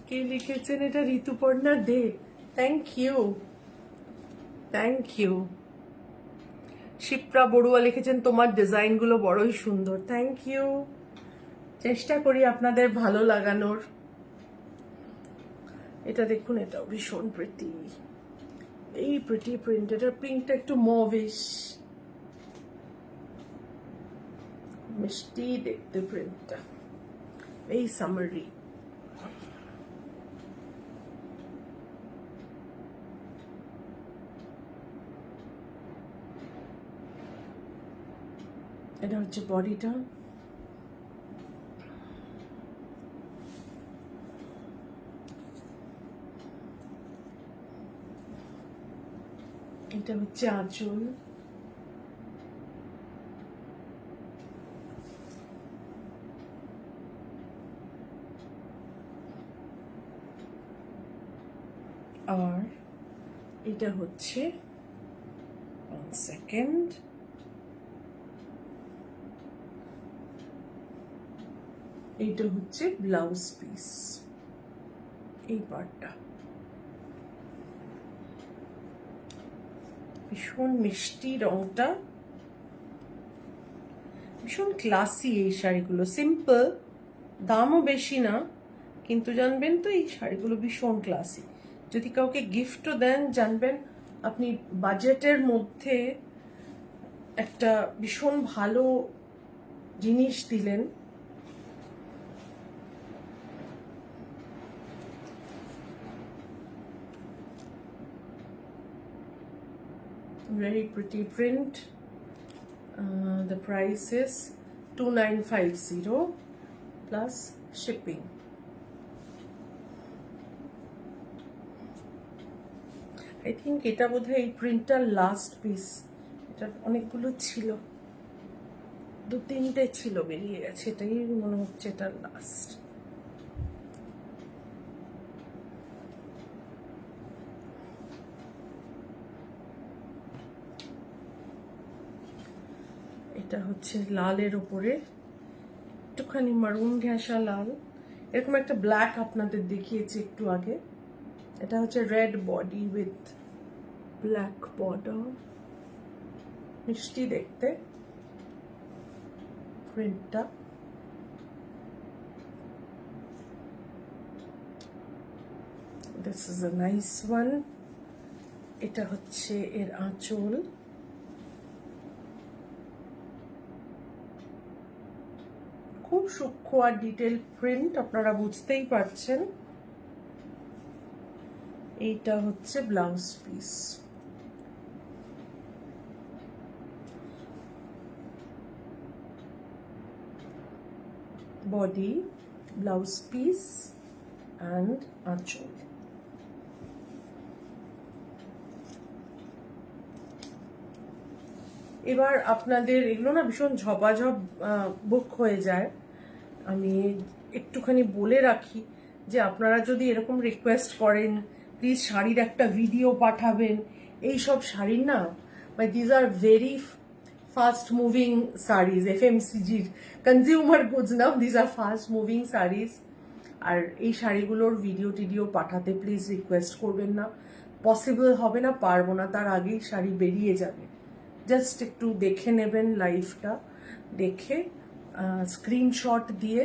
[SPEAKER 1] কে লিখেছেন এটা? Rituparna De, thank you, thank you. Shipra Barua লিখেছেন তোমার ডিজাইনগুলো বড়ই সুন্দর, থ্যাংক ইউ। চেষ্টা করি আপনাদের ভালো লাগানোর। এটা দেখুন, এটাও ভীষণ প্রিটি, এই প্রিটি প্রিন্ট। এটার প্রিন্টটা একটু মভিশ, মিষ্টি দেখতে প্রিন্টটা, এই সামারি। এটা হচ্ছে বডিটা। এটা হচ্ছে আঁচল। আর এটা হচ্ছে, সেকেন্ড, এইটা হচ্ছে ব্লাউজ পিস, এই পার্টটা। ভীষণ মিষ্টি রংটা, ভীষণ ক্লাসি এই শাড়িগুলো। সিম্পল, দামও বেশি না, কিন্তু জানবেন তো এই শাড়িগুলো ভীষণ ক্লাসি। যদি কাউকে গিফটও দেন, জানবেন আপনি বাজেটের মধ্যে একটা ভীষণ ভালো জিনিস দিলেন। Very pretty print. The price is 2950 plus shipping. I think এটা বোধহয় এই প্রিন্টটার লাস্ট পিস। এটা অনেকগুলো ছিল, দু তিনটে ছিল, বেরিয়ে গেছে, এটাই মনে হচ্ছে এটা লাস্ট। এটা হচ্ছে লালের উপরে একটুখানি মারুন ঘেঁষা লাল, এরকম একটা ব্ল্যাক আপনাদের দেখিয়েছি একটু আগে। এটা হচ্ছে red body with black border, মিষ্টি দেখতে প্রিন্টটা। This is a nice one. এটা হচ্ছে এর আঁচল। খুব সূক্ষ্ম আর ডিটেল প্রিন্ট, আপনারা বুঝতেই পারছেন। এইটা হচ্ছে blouse piece. Body, blouse piece and আঁচল। এবার আপনাদের এগুলো না ভীষণ ঝপাঝপ বুক হয়ে যায়। আমি একটুখানি বলে রাখি যে আপনারা যদি এরকম রিকোয়েস্ট করেন প্লিজ শাড়ির একটা ভিডিও পাঠাবেন, এই সব শাড়ির না মানে these are very fast moving saris, এফএমসিজির consumer goods now, these are fast moving saris. আর এই শাড়িগুলোর ভিডিও টিডিও পাঠাতে প্লিজ রিকোয়েস্ট করবেন না, পসিবল হবে না, পারবো না, তার আগেই শাড়ি বেরিয়ে যাবে। জাস্ট একটু দেখে নেবেন লাইভটা, দেখে স্ক্রিনশট দিয়ে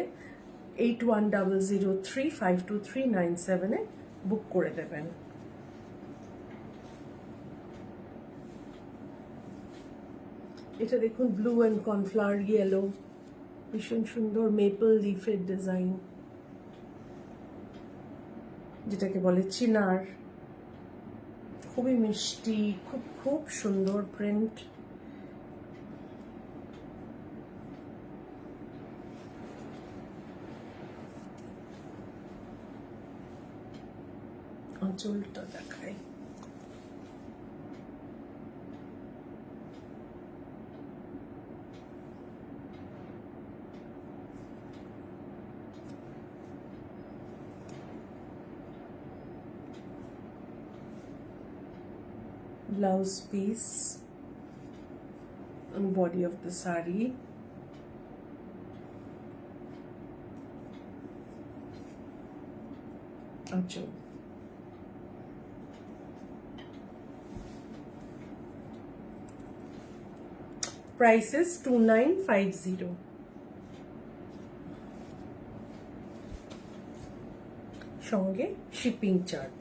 [SPEAKER 1] 8100352397 বুক করে দেবেন। এটা দেখুন ব্লু অ্যান্ড কর্নফ্লাওয়ার ইয়েলো, ভীষণ সুন্দর মেপল লিফের ডিজাইন, যেটাকে বলে চিনার। খুবই মিষ্টি, খুব খুব সুন্দর প্রিন্ট। আঁচলটা দেখাই। Blouse piece and body of the saree. Achal. Price is 2950. সঙ্গে শিপিং চার্জ।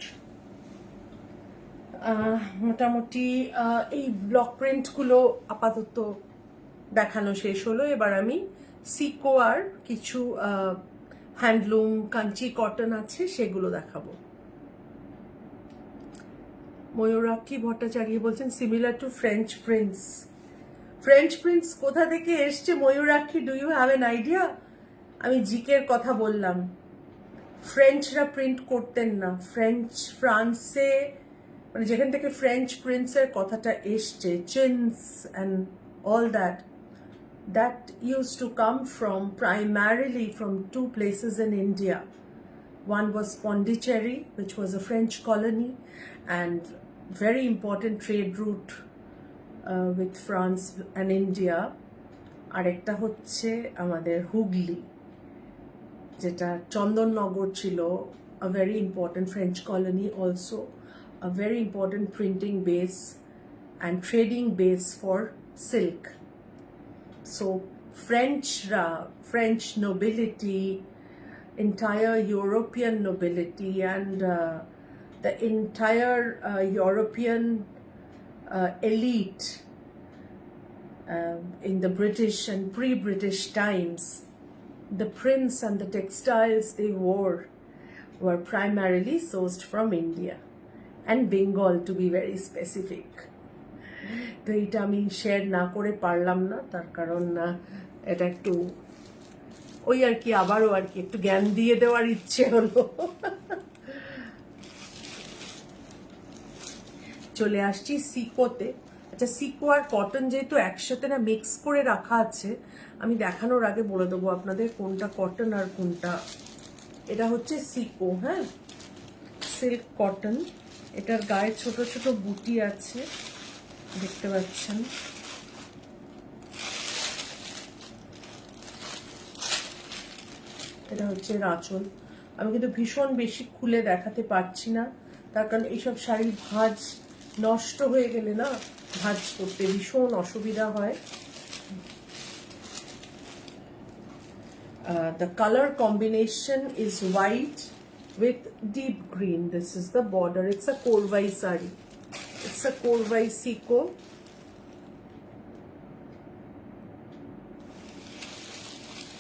[SPEAKER 1] মোটামুটি এই ব্লক প্রিন্টগুলো আপাতত দেখানো শেষ হলো। এবার আমি সিকো আর কিছু হ্যান্ডলুম কাঞ্চি কটন আছে সেগুলো দেখাবো। ময়ূরাক্ষী ভট্টাচার্য বলছেন similar to French prints. French prints কোথা থেকে এসছে Mayurakshi, do you have an idea? আমি জিকের কথা বললাম। ফ্রেঞ্চরা প্রিন্ট করতেন না, ফ্রান্সে মানে যেখান থেকে ফ্রেঞ্চ প্রিন্সের কথাটা এসছে, signs and all that used to come from primarily from two places in India. One was Pondicherry, which was a French colony and very important trade route with France and India. আরেকটা হচ্ছে আমাদের হুগলি, যেটা চন্দননগর ছিল, a very important French colony also, a very important printing base and trading base for silk. So French nobility, entire European nobility and the entire European elite in the British and pre-British times, the prints and the textiles they wore were primarily sourced from India and Bengal, to be very specific. তো এটা আমি শেয়ার না করে পারলাম না, তার কারণ এটা একটু ওই আর কি, আবারও আর কি একটু জ্ঞান দিয়ে দেওয়ার ইচ্ছে হলো। চলে আসছি সিকোতে। আচ্ছা, সিকো আর কটন যেহেতু একসাথে না মিক্স করে রাখা আছে, আমি দেখানোর আগে বলে দেবো আপনাদের কোনটা কটন আর কোনটা। এটা হচ্ছে সিকো, হ্যাঁ, সিল্ক কটন। এটার গায়ে ছোট ছোট বুটি আছে, দেখতে পাচ্ছেন। এটা হচ্ছে আঁচল। আমি কিন্তু ভীষণ বেশি খুলে দেখাতে পারছি না, তার কারণ এইসব শাড়ির ভাঁজ নষ্ট হয়ে গেলে না ভাঁজ করতে ভীষণ অসুবিধা হয়। The color combination is white with deep green. This is the border. It's a korvai sari. It's a korvai siko.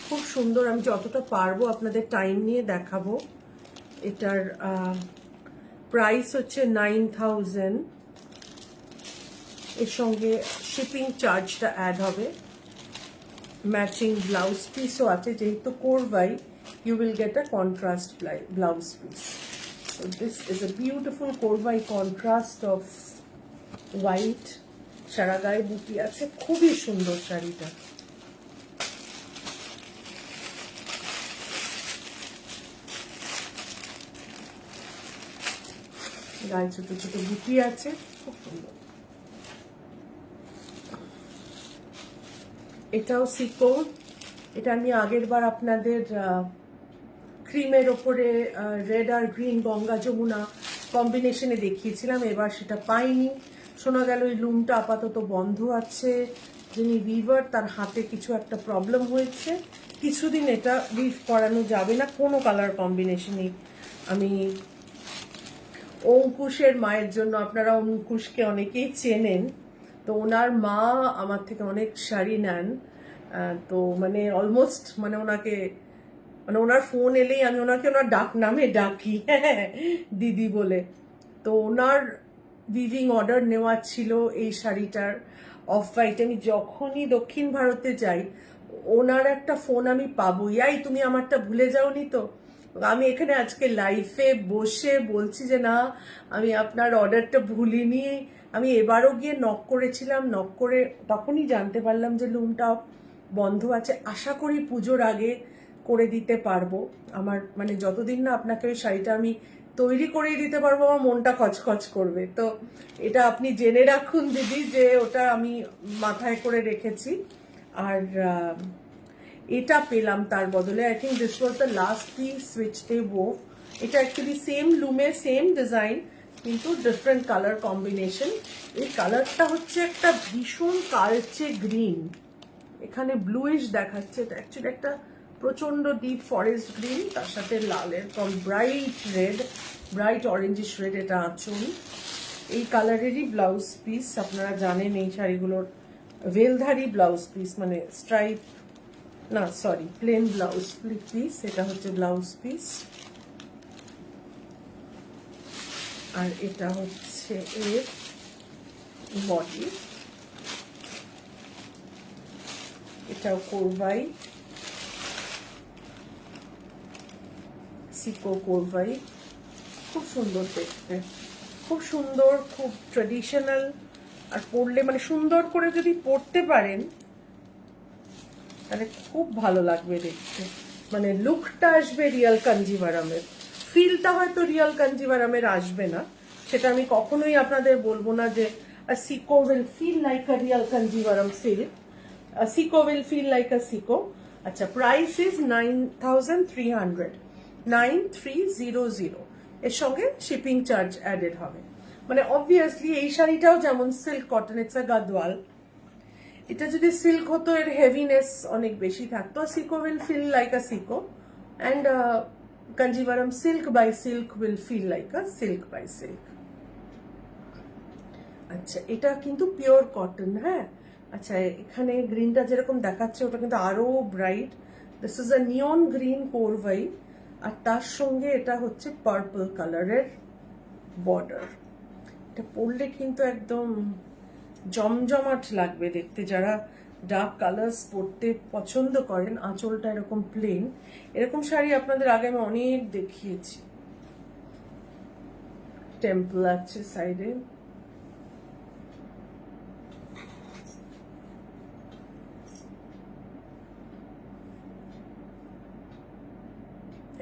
[SPEAKER 1] খুব সুন্দর, আমি যতটা পারবো আপনাদের টাইম নিয়ে দেখাবো। এটার প্রাইস হচ্ছে 9000। এর সঙ্গে শিপিং চার্জটা অ্যাড হবে। ম্যাচিং ব্লাউজ পিসও আছে, যেহেতু কোরবাই you will get a contrast blouse piece. So this is a beautiful korvai contrast of white. সারা গায়ে বুটি আছে, খুবই সুন্দর শাড়িটা। গায়ে ছোট ছোট বুটি আছে, খুব সুন্দর। এটাও সিকো। এটা আমি আগের বার আপনাদের ক্রিমের ওপরে রেড আর গ্রিন গঙ্গা যমুনা কম্বিনেশনে দেখিয়েছিলাম, এবার সেটা পাইনি। শোনা গেল এই লুমটা আপাতত বন্ধ আছে। যিনি উইভার তার হাতে কিছু একটা প্রবলেম হয়েছে, কিছুদিন এটা উইভ করানো যাবে না কোনো কালার কম্বিনেশনই। আমি অঙ্কুশের মায়ের জন্য, আপনারা অঙ্কুশকে অনেকেই চেনেন, তো ওনার মা আমার থেকে অনেক শাড়ি নেন। তো মানে অলমোস্ট মানে ওনাকে, মানে ওনার ফোন এলেই আমি ওনাকে ওনার ডাক নামে ডাকি, হ্যাঁ দিদি বলে। তো ওনার উইভিং অর্ডার নেওয়া ছিল এই শাড়িটার অফ হোয়াইট। আমি যখনই দক্ষিণ ভারতে যাই ওনার একটা ফোন আমি পাবো, ইয়াই তুমি আমারটা ভুলে যাওনি তো। আমি এখানে আজকে লাইভে বসে বলছি যে না আমি আপনার অর্ডারটা ভুলিনি। আমি এবারও গিয়ে নক করেছিলাম, নক করে তখনই জানতে পারলাম যে লুমটা বন্ধ আছে। আশা করি পুজোর আগে করে দিতে পারবো। আমার মানে যতদিন না আপনাকে ওই শাড়িটা আমি তৈরি করেই দিতে পারবো আমার মনটা খচখচ করবে। তো এটা আপনি জেনে রাখুন দিদি যে ওটা আমি মাথায় করে রেখেছি। আর এটা পেলাম তার বদলে। I think this was the last piece which they ওভ। এটা অ্যাকচুয়ালি সেম লুমে সেম ডিজাইন কিন্তু ডিফারেন্ট কালার কম্বিনেশন। এই কালারটা হচ্ছে একটা ভীষণ কালচে গ্রিন, এখানে ব্লুইশ দেখাচ্ছে, এটা অ্যাকচুয়ালি একটা প্রচন্ড ডিপ ফরেস্ট গ্রিন, তার সাথে লালের কম bright red, bright orangish red এটা আঁচল। এই কালারেরই ব্লাউজ পিস, আপনারা জানেন এই শাড়িগুলোর ভেলধারী ব্লাউজ পিস, মানে স্ট্রাইপ না সরি প্লেন ব্লাউজ পিস। এটা হচ্ছে ব্লাউজ পিস, আর এটা হচ্ছে এর বডি। এটাও কোরবাই, সিকো কোরবাই, খুব সুন্দর দেখতে, খুব সুন্দর, খুব ট্রেডিশনাল। আর পরলে মানে সুন্দর করে যদি পরতে পারেন তাহলে খুব ভালো লাগবে দেখতে, মানে লুকটা আসবে রিয়াল কাঞ্জিভারামের। ফিলটা হয়তো রিয়াল কাঞ্জিভারামের আসবে না, সেটা আমি কখনোই আপনাদের বলবো না যে sico will feel like a real Kanjivaram silk, sico will feel like a sico. আচ্ছা, প্রাইস ইজ 9300, 9300। এর সঙ্গে শিপিং চার্জ অ্যাডেড হবে। মানে অবভিয়াসলি এই শাড়িটাও যেমন silk cotton, it's a Gadwal. এটা যদি সিল্ক হতো এর হেভিনেস অনেক বেশি থাকতো। Sico will feel like a sico and Kanjivaram silk by silk will feel like a silk by silk. আচ্ছা, এটা কিন্তু পিওর কটন, হ্যাঁ। আচ্ছা, এখানে গ্রিনটা যেরকম দেখাচ্ছে ওটা কিন্তু আরো bright. This is a neon green korvai, আর তার সঙ্গে এটা হচ্ছে পার্পল কালারের বর্ডার। এটা পরলে কিন্তু একদম জমজমাট লাগবে দেখতে। যারা ডার্ক কালার্স পরতে পছন্দ করেন, আঁচলটা এরকম প্লেন, এরকম শাড়ি আপনাদের আগে আমি অনেক দেখিয়েছি। টেম্পল আছে সাইডে।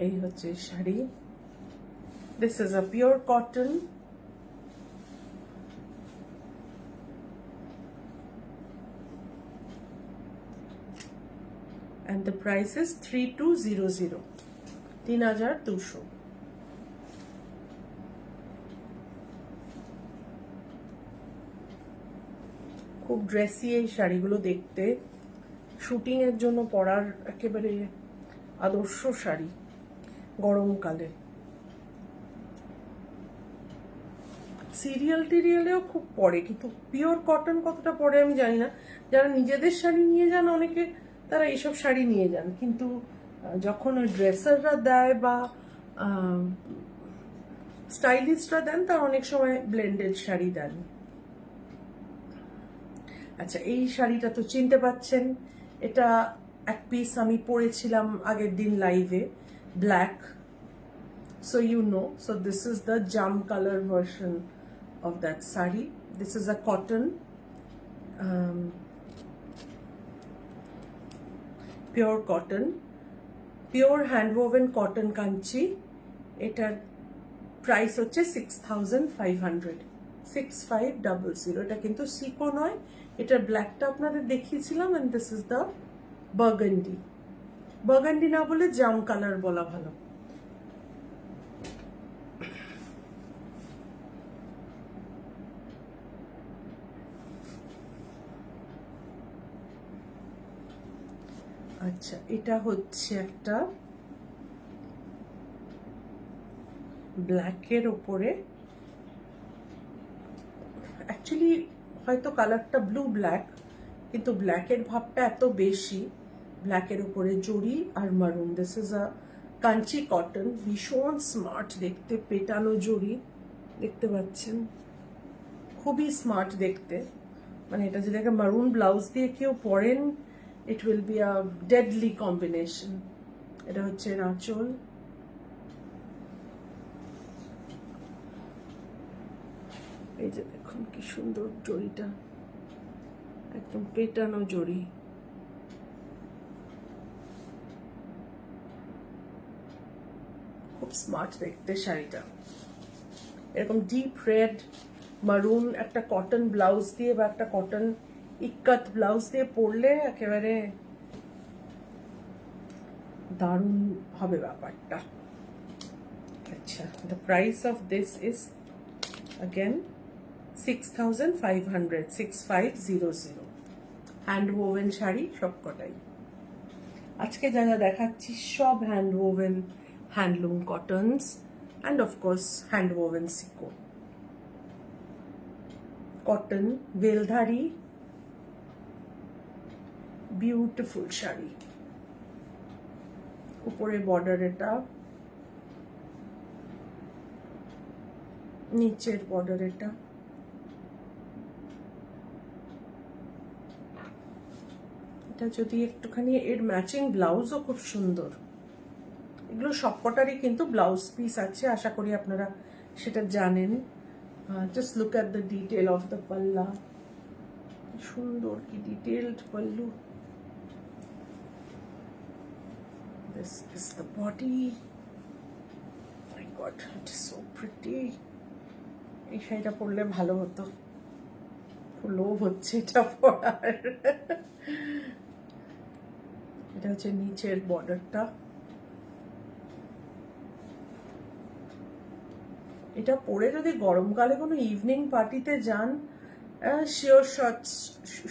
[SPEAKER 1] এই হচ্ছে sari. This is a pure cotton. And the price is 3200, 3200। খুব ড্রেসি এই শাড়িগুলো দেখতে, শুটিং এর জন্য পরার একেবারে আদর্শ শাড়ি গরমকালে। সিরিয়াল টিরিয়ালেও খুব পরে, কিন্তু পিওর কটন কতটা পরে আমি জানি না। যারা নিজেদের শাড়ি নিয়ে যান অনেকে, তারা এইসব শাড়ি নিয়ে যান, কিন্তু যখন ওই ড্রেসাররা দেয় বা স্টাইলিস্টরা দেন, তার অনেক সময় ব্লেন্ডেড শাড়ি দেন। আচ্ছা, এই শাড়িটা তো চিনতে পাচ্ছেন, এটা এক পিস আমি পরেছিলাম আগের দিন লাইভে, black. So you know, so this is the jam color version of that sari. This is a cotton, pure cotton, pure hand woven cotton kanchi. এটার প্রাইস হচ্ছে 6500, 6500। এটা কিন্তু সিকো নয়, এটা ব্ল্যাকটা আপনাদের দেখিয়েছিলাম, and this is the burgundy. burgundy না বলে জাম কালার বলা ভালো। আচ্ছা, এটা হচ্ছে একটা ব্ল্যাকের ওপরে, অ্যাকচুয়ালি হয়তো কালারটা ব্লু ব্ল্যাক, কিন্তু ব্ল্যাকের ভাবটা এত বেশি। ব্ল্যাকের উপরে জরি আর মারুন। This is a Kanchi cotton, ভীষণ স্মার্ট দেখতে, পেটানো জরি দেখতে পাচ্ছেন, খুবই স্মার্ট দেখতে। মানে এটা যদি একটা মারুন ব্লাউজ দিয়ে কেউ পরেন, it will be a deadly combination. এটা হচ্ছে আঁচল। এই যে দেখুন কি সুন্দর জড়িটা, একদম পেটানো জড়ি। খুব স্মার্ট দেখতে শাড়িটা। এরকম ডিপ রেড মারুন একটা কটন ব্লাউজ দিয়ে বা একটা কটন ইক্কাত ব্লাউজ দিয়ে পরলে একেবারে দারুণ হবে ব্যাপারটা। আচ্ছা, the price of this is again 6500, 6500। Hand woven sari সবকটাই আজকে যা যা দেখাচ্ছি, সব hand woven handloom cottons and of course hand woven sico cotton বেলধারী, বিউটিফুল শাড়ি। উপরে বর্ডার, এটা নিচের বর্ডার, এটা যদি একটুখানি এর ম্যাচিং ব্লাউজও খুব সুন্দর। এগুলো সবকটারই কিন্তু ব্লাউজ পিস আছে, আশা করি আপনারা সেটা জানেন। Just look at the detail of the পাল্লা, সুন্দর কি detailed pallu. This is the body. My God, it is so pretty. এই শাড়িটা পরলে ভালো হতো, খুব লোভ হচ্ছে এটা পরার। এটা হচ্ছে নিচের বর্ডারটা। এটা পরে যদি গরমকালে কোনো ইভিনিং পার্টিতে যান, শিওর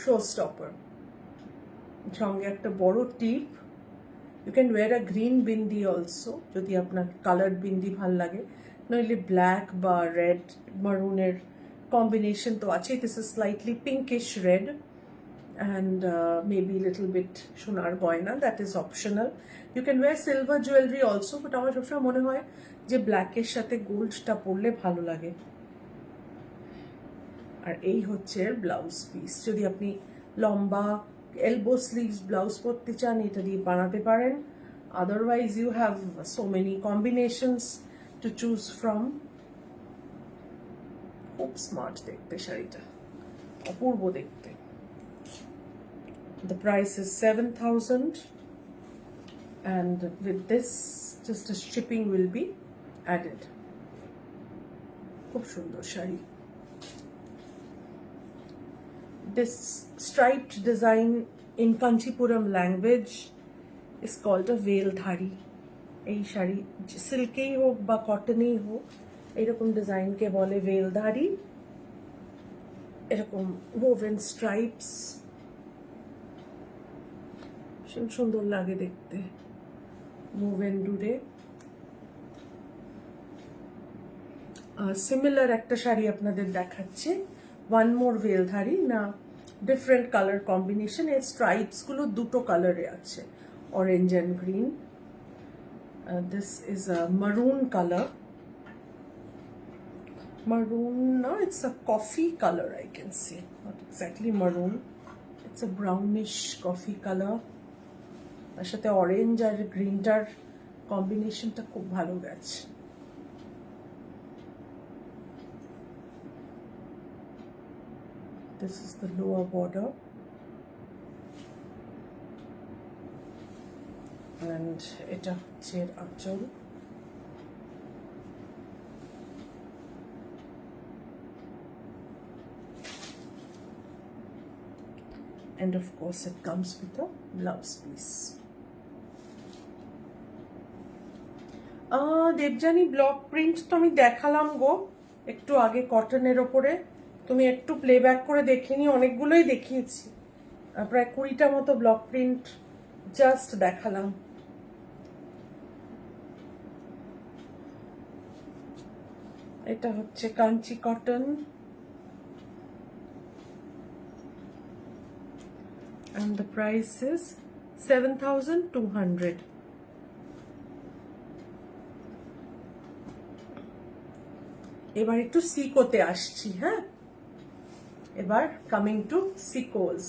[SPEAKER 1] শো স্টপার। সঙ্গে একটা বড় টিপ। You can wear a green bindi also, যদি আপনার কালার বিন্দি ভাল লাগে, নইলে ব্ল্যাক বা রেড মারুনের কম্বিনেশন তো আছে। This is slightly pinkish red and maybe a little bit সোনার গয়না, that is optional. You can wear silver jewelry also, but আমার সবসময় মনে হয় যে ব্ল্যাকের সাথে গোল্ডটা পরলে ভালো লাগে। আর এই হচ্ছে ব্লাউজ পিস। যদি আপনি লম্বা এলবো স্লিভস ব্লাউজ পরতে চান, এটা দিয়ে বানাতে পারেন। Otherwise you have so many combinations to choose from. খুব স্মার্ট দেখতে শাড়িটা, অপূর্ব দেখতে। The price is 7000, and with this just a shipping will be added. খুব সুন্দর sari. This striped design in Kanchipuram language is called a veldhari. এই শাড়ি সিল্কেই হোক বা কটনেই হোক, এরকম ডিজাইনকে বলে veldhari। এরকম woven stripes সুন্দর লাগে দেখতে, মুভেন ডুরে। সিমিলার একটা শাড়ি আপনাদের দেখাচ্ছি, ওয়ান মোর ভেলধারী, না ডিফারেন্ট কালার কম্বিনেশন। এর স্ট্রাইপস গুলো দুটো কালারে আছে, orange and green. This is আ মারুন colour, maroon, no, it's a coffee color, I can say, not exactly maroon, it's a brownish coffee color। তার সাথে অরেঞ্জ আর গ্রিনটার কম্বিনেশনটা খুব ভালো গেছে। This is the lower border and এটা হচ্ছে আঁচল। And of course it comes with a blouse piece. Debjani block print তো আমি দেখালাম গো একটু আগে কটনের ওপরে, তুমি একটু প্লেব্যাক করে দেখে নি, অনেকগুলোই দেখিয়েছি, প্রায় 20টা মতো ব্লক প্রিন্ট জাস্ট দেখালাম। এটা হচ্ছে Kanchi cotton and the price is 7,200। এবার একটু সিকোতে আসছি। হ্যাঁ, এবার coming to sicos.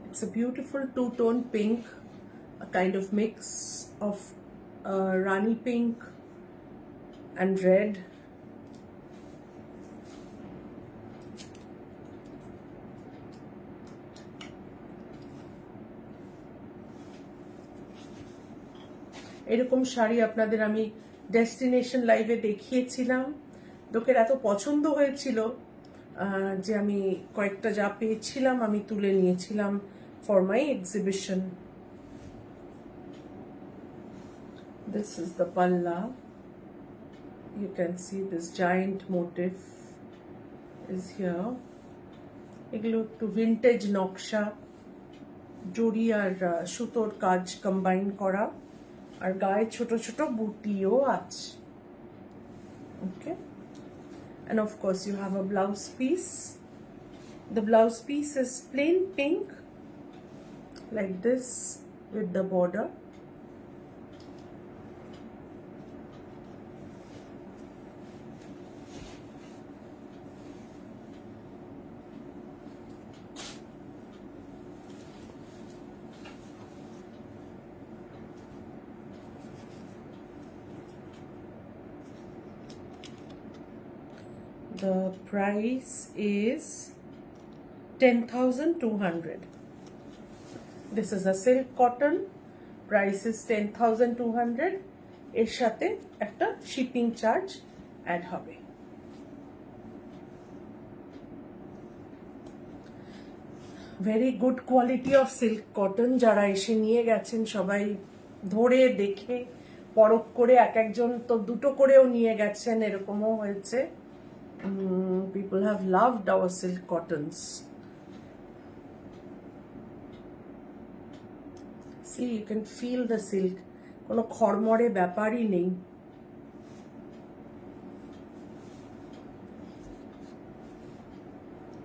[SPEAKER 1] It's a beautiful two-tone pink, a kind of mix of Rani pink and red. এরকম শাড়ি আপনাদের আমি ডেস্টিনেশন লাইভে দেখিয়েছিলাম, লোকের এত পছন্দ হয়েছিল যে আমি কয়েকটা যা পেয়েছিলাম আমি তুলে নিয়েছিলাম for my exhibition. This is the palla. You can see this giant motif is here. এগুলো একটু ভিন্টেজ নকশা, জড়ি আর সুতোর কাজ কম্বাইন করা, আর গায়ে ছোট ছোট বুটিও আছে। Okay, and of course you have a blouse piece. The blouse piece is plain pink like this with the border. The price is 10,200. This is a silk cotton. Price is 10,200. এর সাথে একটা শিপিং চার্জ অ্যাড হবে। Very good quality of silk cotton. যারা এসে নিয়ে গেছেন সবাই ধরে দেখে পরখ করে, এক একজন তো দুটো করেও নিয়ে গেছেন, এরকমও হয়েছে। People have loved our silk cottons. See, you can feel the silk. কোনো খড়মড়ে ব্যাপারই নেই।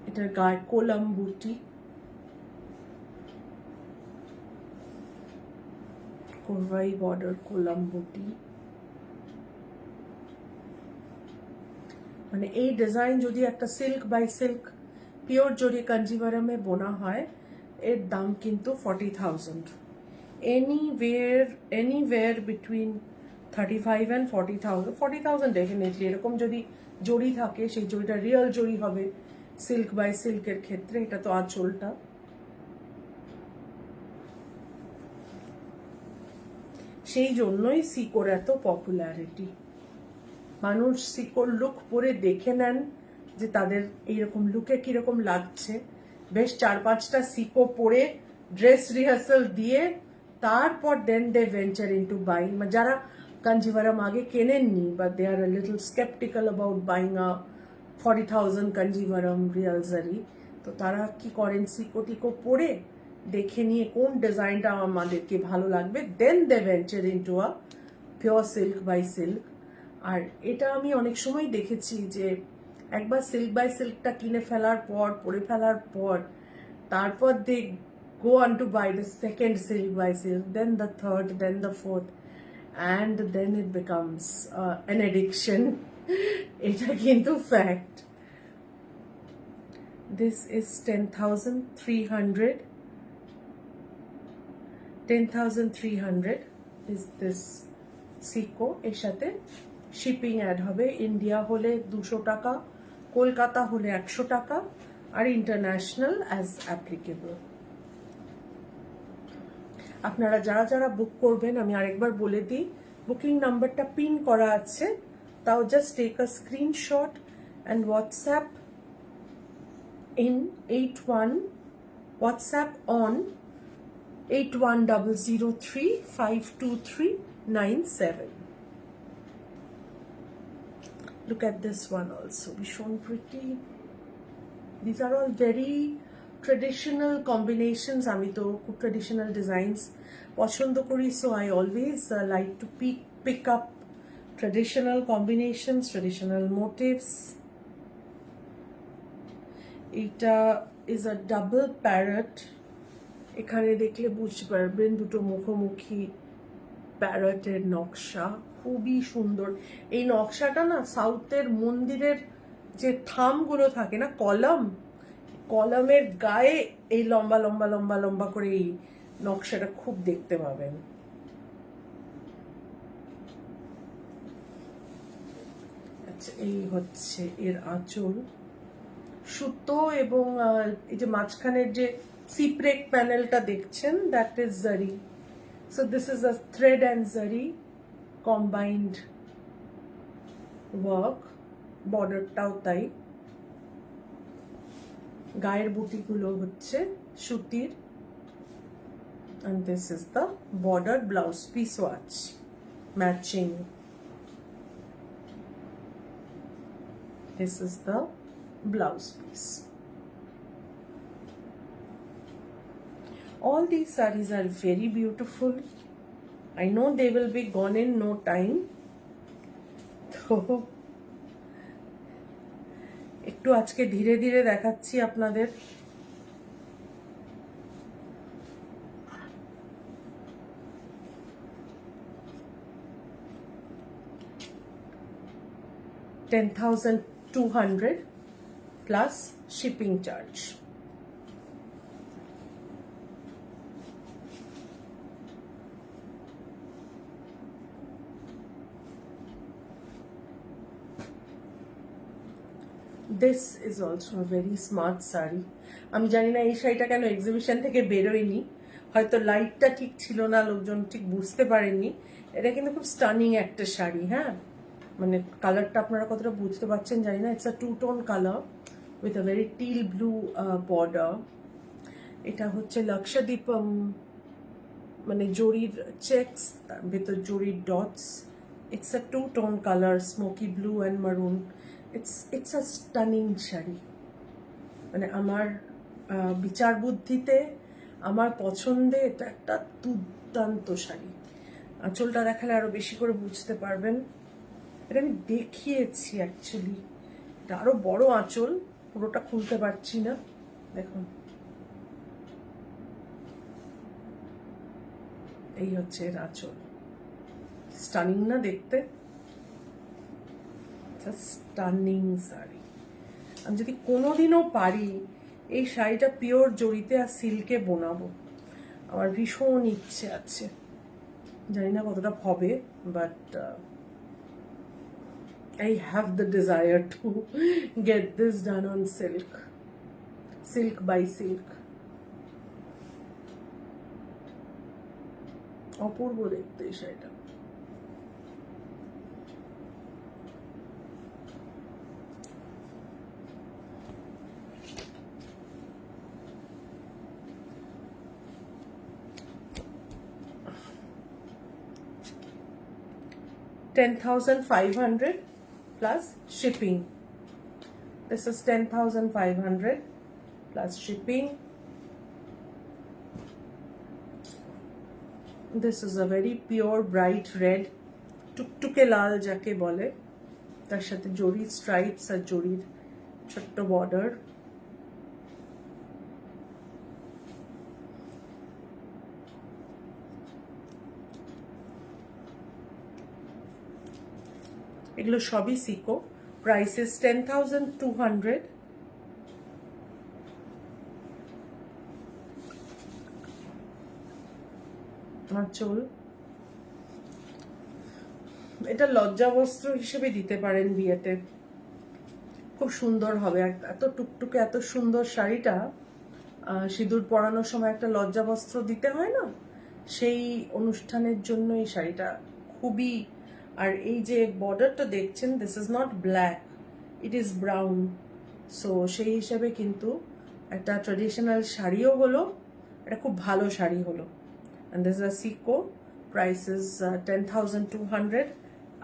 [SPEAKER 1] এটার গায়ে কোলাম বুটি, কোরভাই বর্ডার কোলাম বুটি। মানে এই ডিজাইন যদি একটা সিল্ক বাই সিল্ক পিওর জরি কাঞ্জিভারামে বোনা হয়, এর দাম কিন্তু 40,000। Anywhere between 35 and 40,000। 40,000 ডেফিনেটলি। এরকম যদি জরি থাকে, সেই জরিটা রিয়েল জরি হবে সিল্ক বাই সিল্কের ক্ষেত্রে। এটা তো আঁচলটা। সেই জন্যই সিকোর এত পপুলারিটি। মানুষ সিকোর লুক পরে দেখে নেন যে তাদের এইরকম লুকে কিরকম লাগছে। বেশ 4-5টা সিকো পরে ড্রেস রিহার্সাল দিয়ে তারপর then they venture into buying. যারা কাঞ্জিভারাম আগে কেনেননি, বা they are little sceptical about buying a 40,000 Kanjivaram real zari, তো তো তারা কি করেন, সিকো টিকো পরে দেখে নিয়ে কোন ডিজাইনটা আমাদেরকে ভালো লাগবে, then they venture into a pure silk by silk. আর এটা আমি অনেক সময় দেখেছি যে একবার সিল্ক বাই সিল্কটা কিনে ফেলার পর, পরে ফেলার পর, তারপর দে go on to buy the second silk by silk, then the third, then the fourth, and then it becomes an addiction. এটা কিন্তু fact. This is 10,300. 10,300 is this সিকো। এর সাথে শিপিং অ্যাড হবে। ইন্ডিয়া হলে 200 টাকা, কলকাতা হলে 100 টাকা, আর ইন্টারন্যাশনাল অ্যাজ অ্যাপ্লিকেবল। আপনারা যারা যারা বুক করবেন, আমি আরেকবার বলে দিই, বুকিং নাম্বারটা পিন করা আছে, তাও just take a screenshot and WhatsApp in 81 WhatsApp on 8100352397. Look at this one also, bishon pretty. These are all very traditional combinations. আমি তো খুব traditional designs পছন্দ করি, so I always like to pick up traditional combinations, traditional motifs. এটা is a double parrot. এখানে দেখলে বুঝতে পারবেন দুটো মুখোমুখি প্যারটের নকশা, খুবই সুন্দর। এই নকশাটা না সাউথের মন্দিরের যে থামগুলো থাকে না, কলামের গায়ে এই লম্বা লম্বা লম্বা লম্বা করে এই নকশাটা খুব দেখতে পাবেন। আচ্ছা, এই হচ্ছে এর আঁচল, সুতো এবং এই যে মাঝখানের যে সিপ্রেক প্যানেলটা দেখছেন, দ্যাট ইজ জারি। So this is a thread and জারি কম্বাইন্ড ওয়ার্ক। বর্ডারটাও তাই। গায়ের বুটিগুলো হচ্ছে সুতির, and this is the bordered blouse piece swatch matching. This is the blouse piece. All these sarees are very beautiful. I know they will be gone in no time. So একটু আজকে ধীরে ধীরে দেখাচ্ছি আপনাদের। $10,200 plus shipping charge. This is also a very smart saree. আমি জানি না এই শাড়িটা কেন এক্সিবিশন থেকে বেরোয়নি, হয়তো লাইটটা ঠিক ছিল না, লোকজন ঠিক বুঝতে পারেননি। এটা কিন্তু খুব স্টানিং একটা শাড়ি। হ্যাঁ, মানে কালারটা আপনারা কতটা বুঝতে পারছেন জানি না। It's a two tone colour with a very teal blue border. এটা হচ্ছে লক্ষদ্বীপম, মানে জরির চেকস, তার ভেতর জরির dots. It's a two tone colour, smoky blue and maroon. It's a stunning sari. মানে আমার বিচার বুদ্ধিতে, আমার পছন্দে এটা একটা দুর্দান্ত শাড়ি। আঁচলটা দেখালে আরো বেশি করে বুঝতে পারবেন। এটা আমি দেখিয়েছি অ্যাকচুয়ালি, এটা আরো বড় আঁচল, পুরোটা খুলতে পারছি না, দেখুন। এই হচ্ছে এর আঁচল। স্টানিং না দেখতে? স্টানিং শাড়ি। আমি যদি কোনোদিনও পারি এই শাড়িটা পিওর জরিতে আর সিল্কে বোনাবো, আমার ভীষণ ইচ্ছে আছে। জানি না কতটা হবে, but I have the desire to get this done on silk by silk. অপূর্ব দেখতে এই শাড়িটা। $10,500 plus shipping. This is $10,500 plus shipping. This is a very pure bright red, টুকটুকে লাল যাকে বলে, তার সাথে জরির স্ট্রাইপস আর জরির ছোট্ট বর্ডার। এগুলো সবই সিকো। Price is 10,200। আঁচল, এটা লজ্জা বস্ত্র হিসেবে দিতে পারেন বিয়েতে, খুব সুন্দর হবে। এত টুকটুকে এত সুন্দর শাড়িটা সিঁদুর পরানোর সময় একটা লজ্জা বস্ত্র দিতে হয় না, সেই অনুষ্ঠানের জন্য এই শাড়িটা খুবই। আর এই যে বর্ডারটা দেখছেন, this is not black, it is brown. So সেই হিসেবে কিন্তু একটা ট্রেডিশনাল শাড়িও হলো, এটা খুব ভালো শাড়ি হলো। And this is a sico, price is 10,200।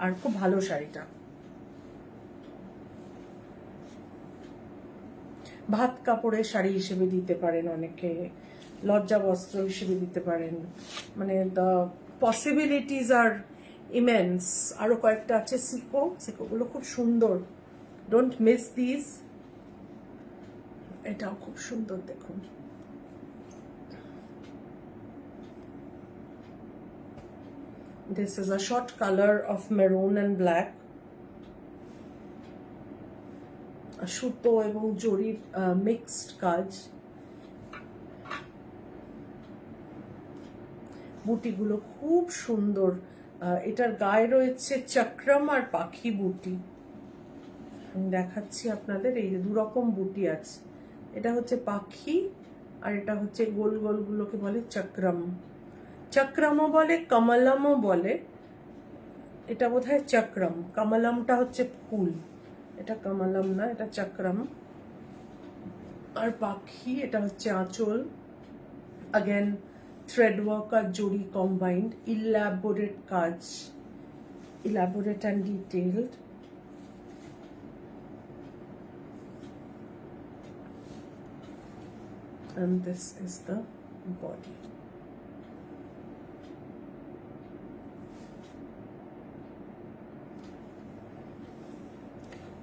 [SPEAKER 1] আর খুব ভালো শাড়িটা। ভাত কাপড়ের শাড়ি হিসেবে দিতে পারেন অনেকে, লজ্জা বস্ত্র হিসেবে দিতে পারেন, মানে দ্য পসিবিলিটিস আর ইমেন্স। আরো কয়েকটা আছে সিকো, সিকোগুলো খুব সুন্দর, ডোন্ট মিস দিস। এটাও খুব সুন্দর, দেখুন। This is a short color of maroon and black. সুতো এবং জরির মিক্সড কাজ। বুটিগুলো খুব সুন্দর। এটার গায়ে রয়েছে চক্রম আর পাখি বুটি। আমি দেখাচ্ছি আপনাদের, এই যে দুরকম বুটি আছে, এটা হচ্ছে পাখি আর এটা হচ্ছে গোল গোল গুলোকে বলে চক্রম। চক্রমও বলে, কমলমও বলে। এটা বোধহয় চক্রম, কমলমটা হচ্ছে ফুল, এটা কমলম না, এটা চক্রম। আর পাখি, এটা হচ্ছে আঁচল। अगेन थ्रेड वर्क আর জরি কম্বাইন্ড, ইলাবোরেট কাজ, elaborate and detailed. And this is the body.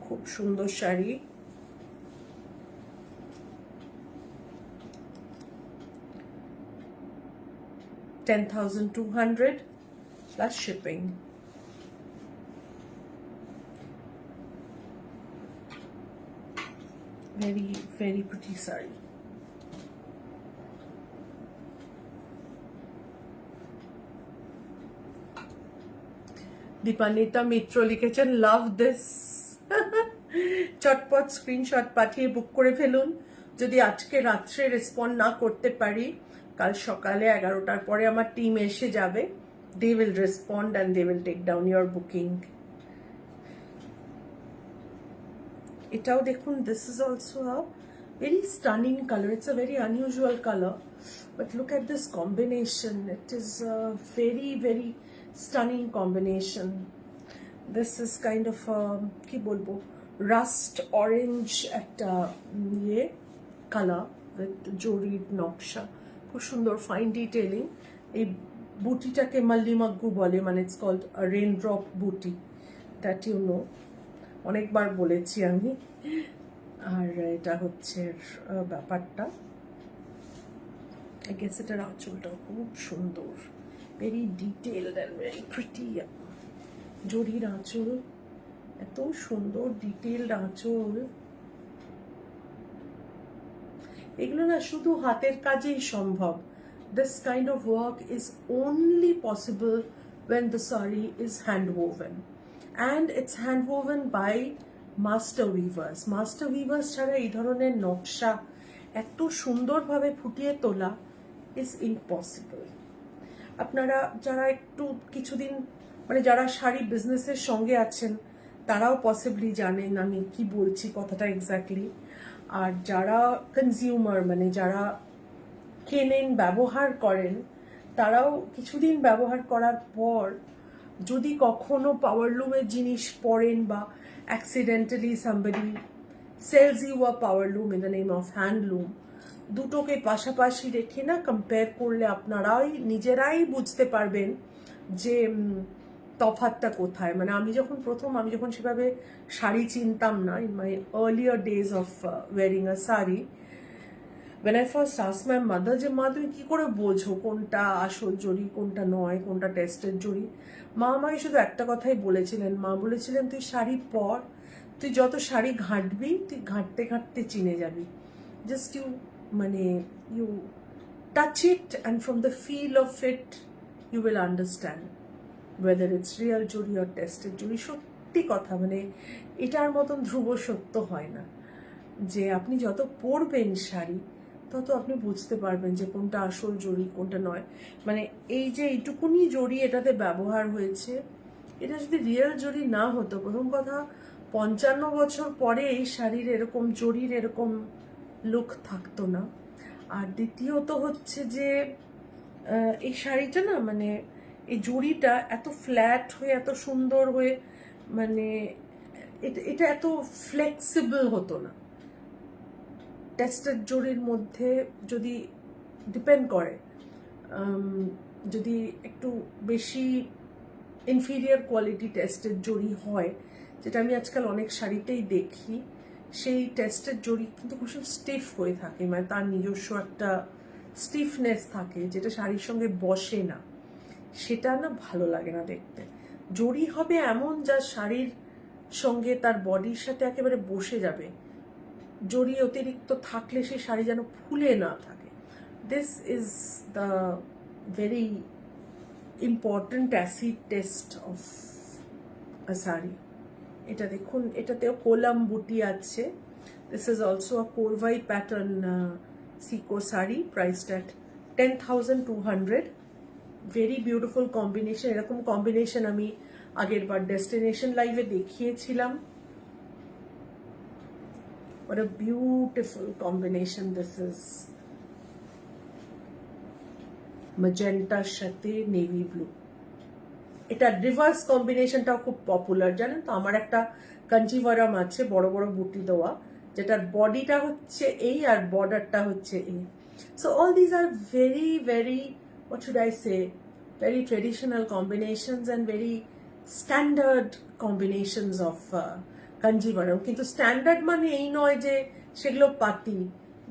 [SPEAKER 1] খুব সুন্দর sari. $10,200 plus shipping. Very, very pretty saree. Dipanwita মিত্র লিখেছেন, লাভ দিস। চটপট স্ক্রিনশট পাঠিয়ে বুক করে ফেলুন। যদি আজকে রাত্রে রেসপন্ড না করতে পারি, কাল সকালে 11টার পরে আমার টিম এসে যাবে। They will respond and they will take down your booking. এটাও দেখুন, this is also a very stunning colour. It's a very unusual colour, but look at this combination. It is very very stunning combination. This is kind of কি বলবো, রাস্ট অরেঞ্জ একটা ইয়ে কালার উইথ জরির নকশা, খুব সুন্দর ফাইন ডিটেইলিং। এই বুটিটাকে মাল্লিমাগ্গু বলে, মানে ইটস কল্ড রেন ড্রপ বুটি, দ্যাট ইউ নো, অনেকবার বলেছি আমি। আর এটা হচ্ছে ব্যাপারটা। আই গেস এটার আঁচলটাও খুব সুন্দর, very detailed and very pretty. জরির আঁচল, এত সুন্দর ডিটেইলড আঁচল। এগুলো না শুধু হাতের কাজেই সম্ভব। This kind of work is only possible when the saree is hand woven, and it's hand woven by master weavers. Master weavers ছাড়া এই ধরনের নকশা এত সুন্দরভাবে ফুটিয়ে তোলা is impossible. আপনারা যারা একটু কিছুদিন, মানে যারা শাড়ি বিজনেসের সঙ্গে আছেন, তারাও পসিবলি জানেন আমি কি বলছি কথাটা এক্স্যাক্টলি। আর যারা কনজিউমার, মানে যারা কেনেন, ব্যবহার করেন, তারাও কিছুদিন ব্যবহার করার পর যদি কখনো পাওয়ারলুমের জিনিস পরেন বা accidentally somebody sells you a power loom in the name of handloom. দুটোকে পাশাপাশি রেখে না কম্পেয়ার করলে আপনারাই নিজেরাই বুঝতে পারবেন যে তফাৎটা কোথায়। মানে আমি যখন সেভাবে শাড়ি চিনতাম না, in my earlier days of wearing a sari, when I first asked my mother যে মা তুমি কি করে বোঝো কোনটা আসল জড়ি কোনটা নয়, কোনটা টেস্টেড জড়ি, মা আমাকে শুধু একটা কথাই বলেছিলেন। মা বলেছিলেন তুই শাড়ি পর, তুই যত শাড়ি ঘাঁটবি তুই ঘাঁটতে ঘাঁটতে চিনে যাবি। Just you touch it and from the feel of it you will understand whether it's real zari or tested zari. সত্যি কথা, মানে এটার মতন ধ্রুব সত্য হয় না যে আপনি যত পরবেন শাড়ি তত আপনি বুঝতে পারবেন যে কোনটা আসল জড়ি কোনটা নয়। মানে এই যে এইটুকুনি জড়ি এটাতে ব্যবহার হয়েছে, এটা যদি রিয়েল জড়ি না হতো, প্রথম কথা 55 বছর পরে এই শাড়ির এরকম জড়ির এরকম লুক থাকতো না। আর দ্বিতীয়ত হচ্ছে যে এই শাড়িটা না, মানে এই জড়িটা এত ফ্ল্যাট হয়ে এত সুন্দর হয়ে, মানে এটা এত ফ্লেক্সিবল হতো না। টেস্টেড জড়ির মধ্যে যদি ডিপেন্ড করে, যদি একটু বেশি ইনফিরিয়ার কোয়ালিটি টেস্টেড জড়ি হয়, যেটা আমি আজকাল অনেক শাড়িতেই দেখি, সেই টেস্টেড জড়ি কিন্তু ভীষণ স্টিফ হয়ে থাকে, মানে তার নিজস্ব একটা স্টিফনেস থাকে যেটা শাড়ির সঙ্গে বসে না, সেটা না ভালো লাগে না দেখতে। জড়ি হবে এমন যা শাড়ির সঙ্গে তার বডির সাথে একেবারে বসে যাবে। জড়ি অতিরিক্ত থাকলে সেই শাড়ি যেন ফুলে না থাকে। This is the very important acid test of a sari. এটা দেখুন, এটাতেও কোলাম বুটি আছে। This is also a korvai pattern sico sari, priced at 10,200। Very beautiful combination. এরকম কম্বিনেশন আমি আগের বার ডেস্টিনেশন লাইভে দেখিয়েছিলাম। What a beautiful combination this is. Magenta সাথে নেভি ব্লু। এটা রিভার্স কম্বিনেশনটাও খুব পপুলার, জানেন তো। আমার একটা কাঞ্জিভারাম আছে বড় বড় বুটি দেওয়া, যেটার বডিটা হচ্ছে এই আর বর্ডারটা হচ্ছে এই। So all these are very very, what should I say, very traditional combinations and very standard combinations of Kanjivaram. কিন্তু স্ট্যান্ডার্ড মানে এই নয় যে সেগুলো পাতি,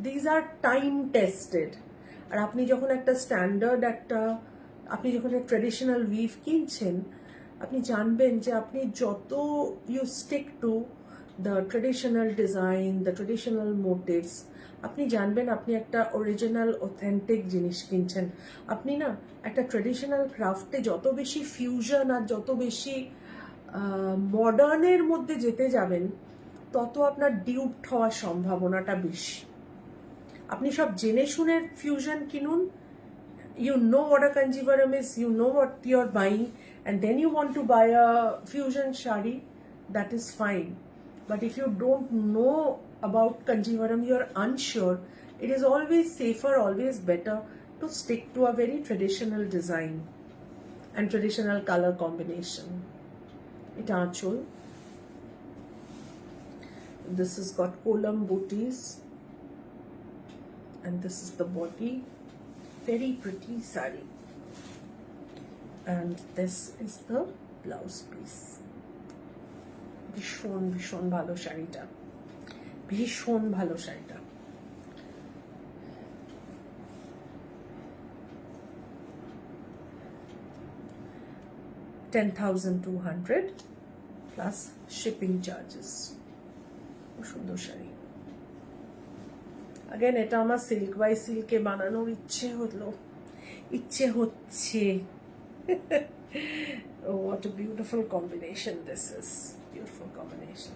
[SPEAKER 1] দিজ আর টাইম টেস্টেড। আর আপনি যখন একটা স্ট্যান্ডার্ড আপনি যখন একটা ট্রেডিশনাল উইভ কিনছেন, আপনি জানবেন যে আপনি যত you stick to the traditional design, the traditional motifs, আপনি জানবেন আপনি একটা অরিজিনাল অথেন্টিক জিনিস কিনছেন। আপনি না একটা ট্রেডিশনাল ক্রাফটে যত বেশি ফিউশন আর যত বেশি মডার্নের মধ্যে যেতে যাবেন, তত আপনার ডিউপড হওয়ার সম্ভাবনাটা বেশি। আপনি সব জেনে শুনে ফিউশন কিনুন। You know what a Kanjivaram is, you know what you're buying, and then you want to buy a fusion shari, that is fine. But if you don't know about Kanjivaram, you're unsure, it is always safer, always better to stick to a very traditional design and traditional color combination. It aanchol. This has got kolam booties, and this is the body. Very pretty sari, and this is the blouse piece. ভীষণ ভীষণ ভালো শাড়িটা, ভীষণ ভালো শাড়িটা। $10,200 plus shipping charges. সুন্দর শাড়ি। Again, এটা আমার সিল্ক বাই সিল্কে বানানোর ইচ্ছে হচ্ছে। Oh, what a beautiful combination this is. Beautiful combination.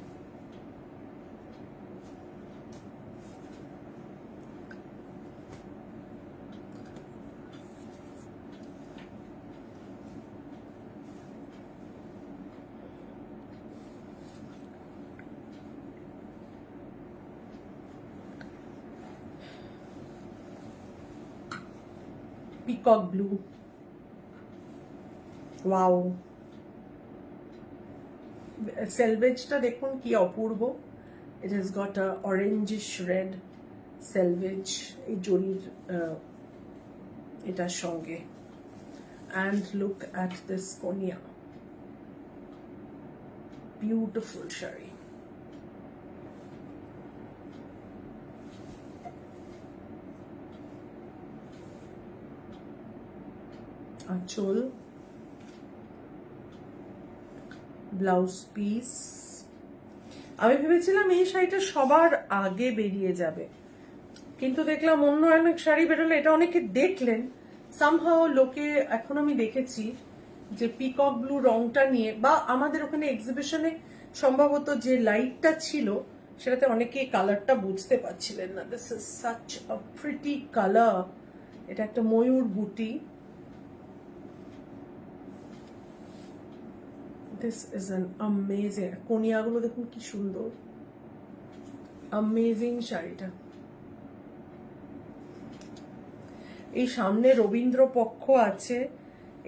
[SPEAKER 1] Peacock blue, wow. সেলভেজটা দেখুন কি অপূর্ব। It has got a orangish red selvage এই জরির এটার সঙ্গে। And look at this konia, beautiful shari. Achol, blouse piece. আমি ভেবেছিলাম এই শাড়িটা সবার আগে বেরিয়ে যাবে, কিন্তু দেখলাম অন্য অনেক শাড়ি বেরোলে এটা অনেকে দেখলেন সামহাও লোকে। এখন আমি দেখেছি যে পিকক ব্লু রংটা নিয়ে, বা আমাদের ওখানে এক্সিবিশনে সম্ভবত যে লাইটটা ছিল সেটাতে অনেকে কালারটা বুঝতে পারছিলেন না। This is such a pretty colour. এটা একটা ময়ূর বুটি। দিস ইজ অ্যান অ্যামেজিং, কোনিয়াগুলো দেখুন কি সুন্দর, অ্যামেজিং শাড়িটা। এই সামনে রবীন্দ্র পক্ষ আছে,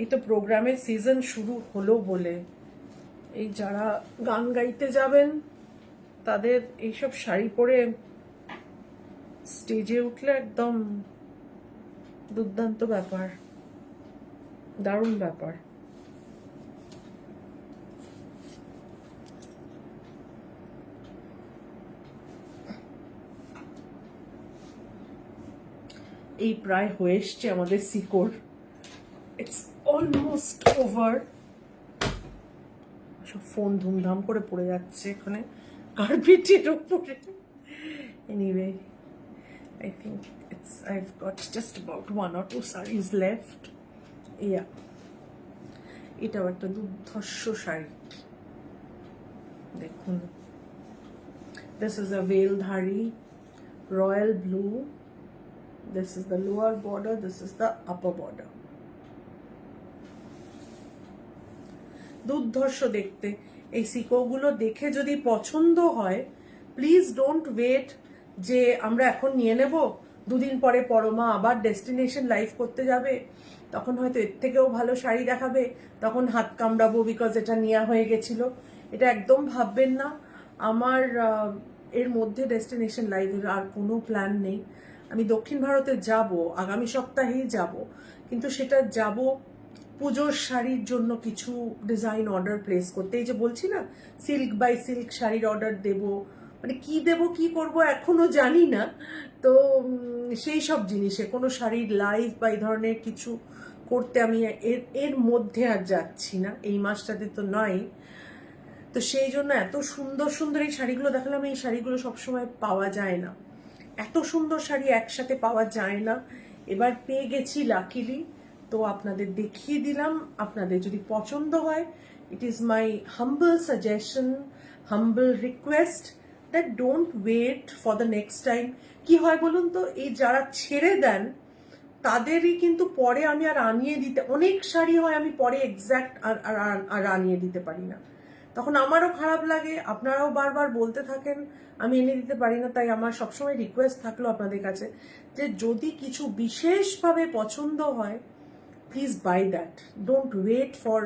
[SPEAKER 1] এই তো প্রোগ্রামের সিজন শুরু হলো বলে এই যারা গান গাইতে যাবেন তাদের এইসব শাড়ি পরে স্টেজে উঠলে একদম দুর্দান্ত ব্যাপার, দারুণ ব্যাপার। এই প্রায় হয়ে এসছে আমাদের সিকোর, ইটস অলমোস্ট ওভার। সব ফোন ধুমধাম করে পড়ে যাচ্ছে এখানে কার্পেটের উপরে। Anyway, I think I've got just about 1 or 2 sarees left. Yeah, এটাও একটা দুর্ধর্ষ শাড়ি দেখুন। This is a veildhari royal blue. This is the lower border, this is the upper border. দুর্ধর্ষ দেখতে। এই সিকোগুলো দেখে যদি পছন্দ হয়, প্লিজ ডোন্ট ওয়েট যে আমরা এখন নিয়ে নেব, দুদিন পরে পরমা আবার ডেস্টিনেশন লাইফ করতে যাবে, তখন হয়তো এর থেকেও ভালো শাড়ি দেখাবে, তখন হাত কামড়াবো বিকজ এটা নেওয়া হয়ে গেছিল। এটা একদম ভাববেন না। আমার এর মধ্যে ডেস্টিনেশন লাইফের আর কোনো প্ল্যান নেই। আমি দক্ষিণ ভারতে যাব, আগামী সপ্তাহেই যাব, কিন্তু সেটা যাব পুজোর শাড়ির জন্য কিছু ডিজাইন অর্ডার প্লেস করতে। এই যে বলছি না, সিল্ক বাই সিল্ক শাড়ির অর্ডার দেব, মানে কি দেব কি করব এখনো জানি না। তো সেই সব জিনিসে কোনো শাড়ির লাইভ বা এই ধরনের কিছু করতে আমি এর মধ্যে আর যাচ্ছি না, এই মাসটাতে তো নয়। তো সেই জন্য এত সুন্দর সুন্দর এই শাড়িগুলো দেখালাম। এই শাড়িগুলো সবসময় পাওয়া যায় না, এত সুন্দর শাড়ি একসাথে পাওয়া যায় না। এবার পেয়ে গেছি লাকিলি, তো আপনাদের দেখিয়ে দিলাম। আপনাদের যদি পছন্দ হয়, it is my humble suggestion, humble request that don't wait for the next time. কি হয় বলুন তো, এই যারা ছেড়ে দেন তাদেরই কিন্তু পরে আমি আর আনিয়ে দিতে, অনেক শাড়ি হয় আমি পরে এক্স্যাক্ট আর আনিয়ে দিতে পারি না, তখন আমারও খারাপ লাগে, আপনারাও বারবার বলতে থাকেন আমি এনে দিতে পারি না। তাই আমার সবসময় রিকোয়েস্ট থাকলো আপনাদের কাছে যে যদি কিছু বিশেষভাবে পছন্দ হয়, please buy that, don't wait for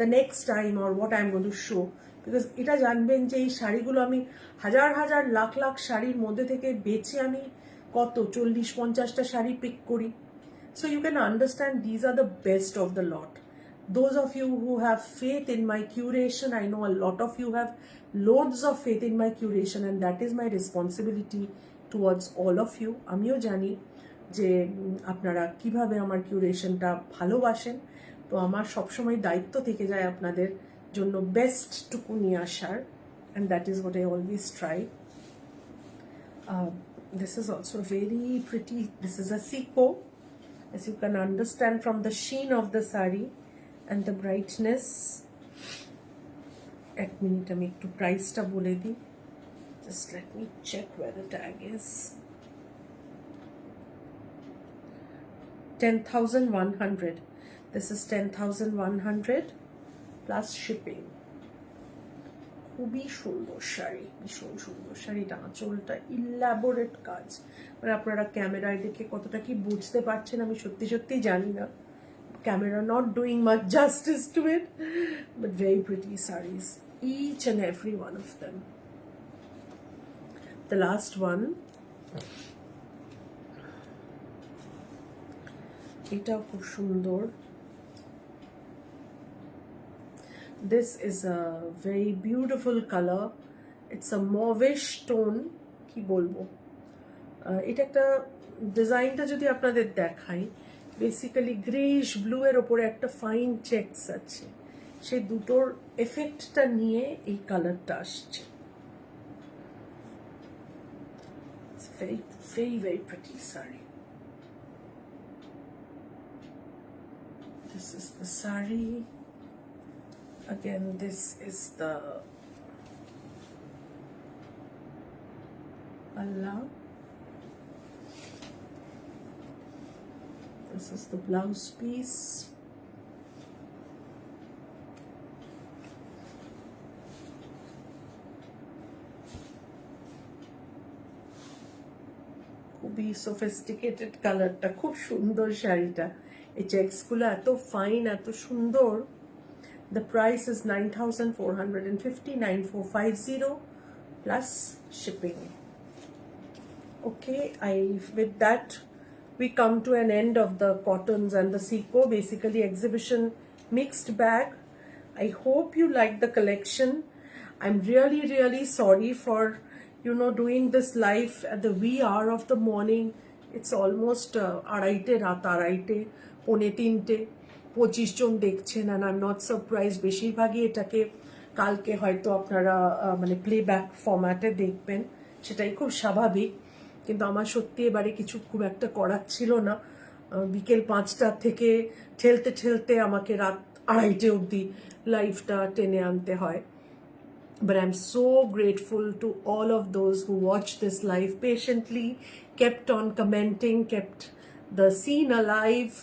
[SPEAKER 1] the next time or what I am going to show. Because এটা জানবেন যে এই শাড়িগুলো আমি হাজার হাজার লাখ লাখ শাড়ির মধ্যে থেকে বেছে আমি কত 40-50টা শাড়ি পিক করি। So you can understand these are the best of the lot. Those of you who have faith in my curation, I know a lot of you have loads of faith in my curation, and that is my responsibility towards all of you. আমিও জানি যে আপনারা কিভাবে আমার কিউরেশনটা ভালোবাসেন, তো আমার সবসময় দায়িত্ব থেকে যায় আপনাদের জন্য বেস্টটুকু নিয়ে আসার, and that is what I always try. This is also very pretty. This is a siko, as you can understand from the sheen of the saree and the brightness. এক মিনিট আমি একটু প্রাইসটা বলে দিই, just let me check where the tag is. 10,100. This is 10,100 plus shipping. খুবই সুন্দর শাড়ি, ভীষণ সুন্দর শাড়িটা। আঁচলটা ইলাবোরেট কাজ, মানে আপনারা ক্যামেরায় দেখে কতটা কি বুঝতে পারছেন আমি সত্যি সত্যি জানি না। Camera not doing much justice to it, but very pretty sarees, each and every one of them. the last one. এটা খুব সুন্দর. This is a very beautiful color. It's a mauvish tone. কি বলবো, এটা একটা ডিজাইনটা যদি আপনাদের দেখাই, বেসিক্যালি গ্রেইশ ব্লু এর ওপরে একটা ফাইন চেকস আছে, সেই দুটোর এফেক্টটা নিয়ে এই কালারটা আসছে. It's very very very pretty saree. This is the saree. Again, this is the Allah. This is the blouse piece. খুবই sophisticated কালারটা, খুব সুন্দর শাড়িটা. এই চেকসগুলো এত ফাইন, এত সুন্দর. The price is 9,450, 9,450 plus shipping. Okay, with that we come to an end of the cottons and the Seiko, basically exhibition mixed bag. I hope you like the collection. I'm really really sorry for doing this live at the wee hour of the morning. It's almost আড়াইটে রাত, আড়াইটে পৌনে তিনটে, 25 জন দেখছেন, and I'm not surprised. বেশিরভাগই এটাকে কালকে হয়তো আপনারা মানে প্লেব্যাক ফরম্যাটে দেখবেন, সেটাই খুব স্বাভাবিক. কিন্তু আমার সত্যি এবারে কিছু খুব একটা করার ছিল না. বিকেল 5টা থেকে ঠেলতে ঠেলতে আমাকে রাত আড়াইটে অবধি লাইভটা টেনে আনতে হয়. But I'm so grateful to all of those who watched this live patiently, kept on commenting, kept the scene alive.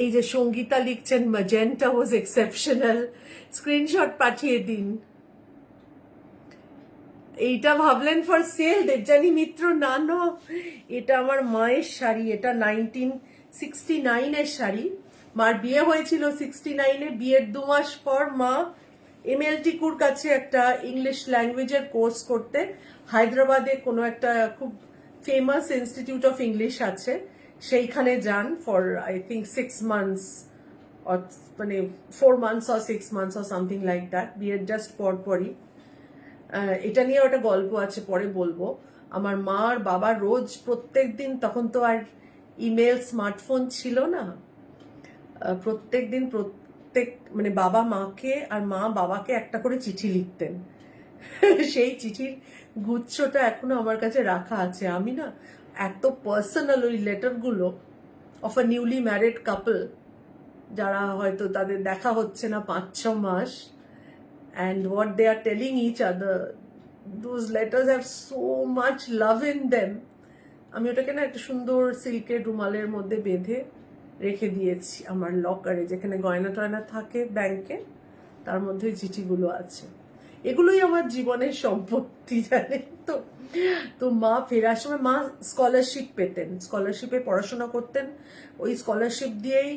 [SPEAKER 1] এই যে সঙ্গীতা লিখছেন ম্যাজেন্টা ওয়াজ এক্সেপশনাল, স্ক্রিনশট পাঠিয়ে দিন. এইটা ভাবলেন ফর সেল, দেবযানী মিত্র? না না, এটা আমার মায়ের শাড়ি. এটা 1969-এর শাড়ি. মার বিয়ে হয়েছিল 69-এ. বিয়ের 2 মাস পর মা MLTকুর কাছে একটা ইংলিশ ল্যাঙ্গুয়েজের কোর্স করতে হায়দ্রাবাদে কোনো একটা খুব ফেমাস ইনস্টিটিউট অফ ইংলিশ আছে, সেইখানে যান for I think 6 months or মানে 4 months or 6 months or something like that. বিয়ের জাস্ট পরপরই. এটা নিয়ে একটা গল্প আছে, পরে বলবো. আমার মা আর বাবা রোজ প্রত্যেক দিন, তখন তো আর ইমেল স্মার্টফোন ছিল না, প্রত্যেক দিন মানে বাবা মাকে আর মা বাবাকে একটা করে চিঠি লিখতেন. সেই চিঠির গুচ্ছটা এখনো আমার কাছে রাখা আছে. আমি না এত পার্সোনাল ওই লেটারগুলো of a newly married couple, যারা হয়তো তাদের দেখা হচ্ছে না 5-6 মাস, and what they are telling each other, those letters have so much love in them. আমি ওটাকে না একটা সুন্দর সিল্কের রুমালের মধ্যে বেঁধে রেখে দিয়েছি আমার লকারে, যেখানে গয়না টয়না থাকে ব্যাংকে, তার মধ্যে চিঠিগুলো আছে. এগুলোই আমার জীবনের সম্পত্তি, জানেন তো. তো মা ফেরার সময় মা স্কলারশিপ পেতেন, স্কলারশিপে পড়াশোনা করতেন. ওই স্কলারশিপ দিয়েই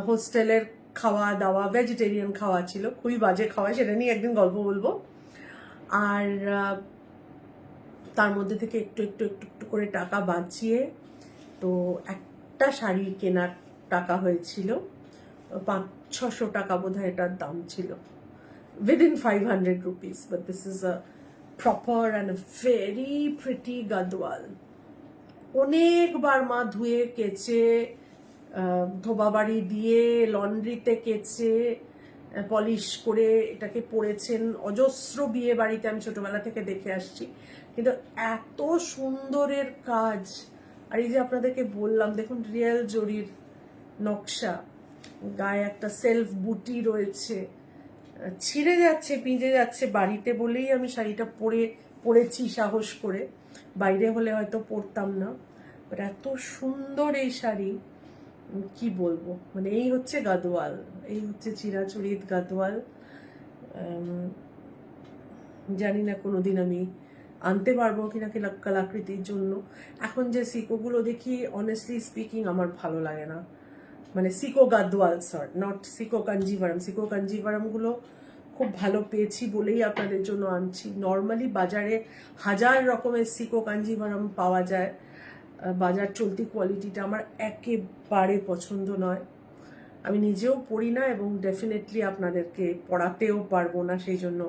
[SPEAKER 1] হোস্টেলের খাওয়া দাওয়া, ভেজিটেরিয়ান খাওয়া ছিল, খুবই বাজে খাওয়া, সেটা নিয়ে একদিন গল্প বলবো. আর তার মধ্যে থেকে একটু একটু একটু একটু করে টাকা বাঁচিয়ে তো একটা শাড়ি কেনার টাকা হয়েছিল, 500-600 টাকা বোধহয় এটার দাম ছিল, within 500 rupees. But this is a proper and a very pretty gadwal. অনেকবার মা ধুয়ে কেচে ধোবা বাড়ি দিয়ে লন্ড্রিতে কেচে পলিশ করে এটাকে পরেছেন. অজস্র বিয়ে বাড়িতে আমি ছোটবেলা থেকে দেখে আসছি, কিন্তু এত সুন্দরের কাজ. আর এই যে আপনাদেরকে বললাম, দেখুন রিয়েল জরির নকশা, গায়ে একটা সেলফ বুটি রয়েছে. ছিঁড়ে যাচ্ছে, পিঁজে যাচ্ছে বাড়িতে বলেই আমি শাড়িটা পরেছি সাহস করে, বাইরে হলে হয়তো পরতাম না. বাট এত সুন্দর এই শাড়ি, কি বলবো. মানে এই হচ্ছে গাদোয়াল, এই হচ্ছে চিরাচরিত গাদোয়াল. জানি না কোনোদিন আমি আনতে পারবো কিনা কলাকৃতির জন্য. এখন যে সিকোগুলো দেখি, অনেস্টলি স্পিকিং আমার ভালো লাগে না. মানে সিকো গাদোয়াল, নট সিকো কাঞ্জিভারাম. সিকো কাঞ্জিভারামগুলো খুব ভালো পেয়েছি বলেই আপনাদের জন্য আনছি। নর্মালি বাজারে হাজার রকমের সিকো কাঞ্জিভারাম পাওয়া যায়, বাজার চলতি কোয়ালিটিটা আমার একেবারে পছন্দ নয়। আমি নিজেও পড়ি না এবং ডেফিনেটলি আপনাদেরকে পড়াতেও পারবো না, সেই জন্য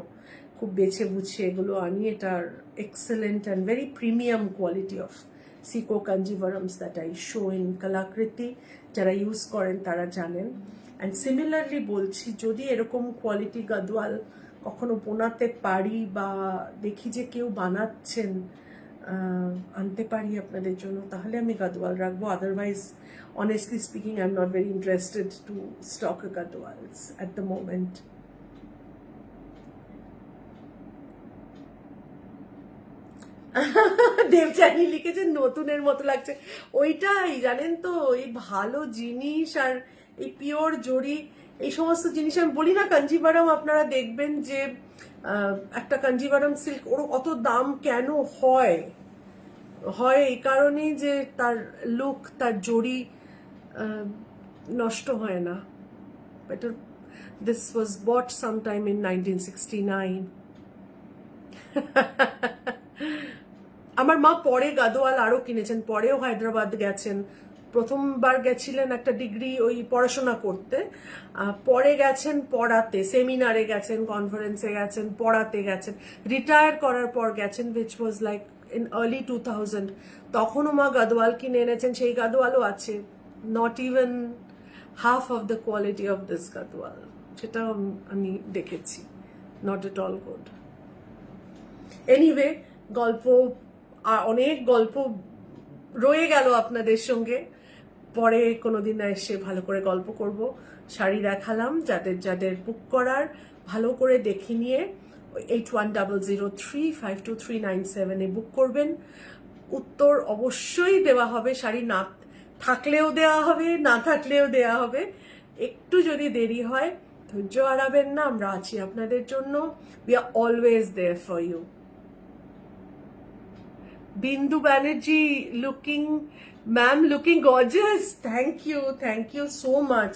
[SPEAKER 1] খুব বেছে বুঝে এগুলো আনি। এটার excellent and very premium quality of sico Kanjivarams that I show in Kalakriti. যারা ইউজ করেন তারা জানেন। অ্যান্ড সিমিলারলি বলছি, যদি এরকম কোয়ালিটি গাদওয়াল কখনো বানাতে পারি বা দেখি যে কেউ বানাচ্ছেন, আনতে পারি আপনাদের জন্য, তাহলে আমি গাদওয়াল রাখবো। Otherwise honestly speaking, I'm not very interested to stock a gadwals at the moment. Devyani লিখেছেন নতুনের মতো লাগছে। ওইটাই জানেন তো, এই ভালো জিনিস আর এই পিওর জরি, এই সমস্ত জিনিস আমি বলি না। কাঞ্জিভারাম আপনারা দেখবেন যে একটা কাঞ্জিভারাম সিল্ক ওর অত দাম কেন হয় এই কারণেই যে তার লুক, তার জরি নষ্ট হয় না। Better, this was bought sometime in 1969. আমার মা পরে গাদোয়াল আরো কিনেছেন, পরেও হায়দ্রাবাদ গেছেন। প্রথমবার গেছিলেন একটা ডিগ্রি ওই পড়াশোনা করতে, পরে গেছেন পড়াতে, সেমিনারে গেছেন, কনফারেন্সে গেছেন, পড়াতে গেছেন, রিটায়ার করার পর গেছেন, which was like in early 2000। তখনও মা গাদোয়াল কিনে এনেছেন, সেই গাদোয়ালও আছে, not even half of the quality of this gadwal, সেটা আমি দেখেছি, not at all good. Anyway, গল্প, অনেক গল্প রয়ে গেল আপনাদের সঙ্গে। পরে কোনোদিন এসে ভালো করে গল্প করব। শাড়ি দেখালাম, যাদের বুক করার ভালো করে দেখে নিয়ে 8100352397 বুক করবেন। উত্তর অবশ্যই দেওয়া হবে, শাড়ি না থাকলেও দেওয়া হবে, না থাকলেও দেওয়া হবে। একটু যদি দেরি হয় ধৈর্য হারাবেন না, আমরা আছি আপনাদের জন্য। We are always there for you. Bindu Banerjee looking gorgeous, thank you so much.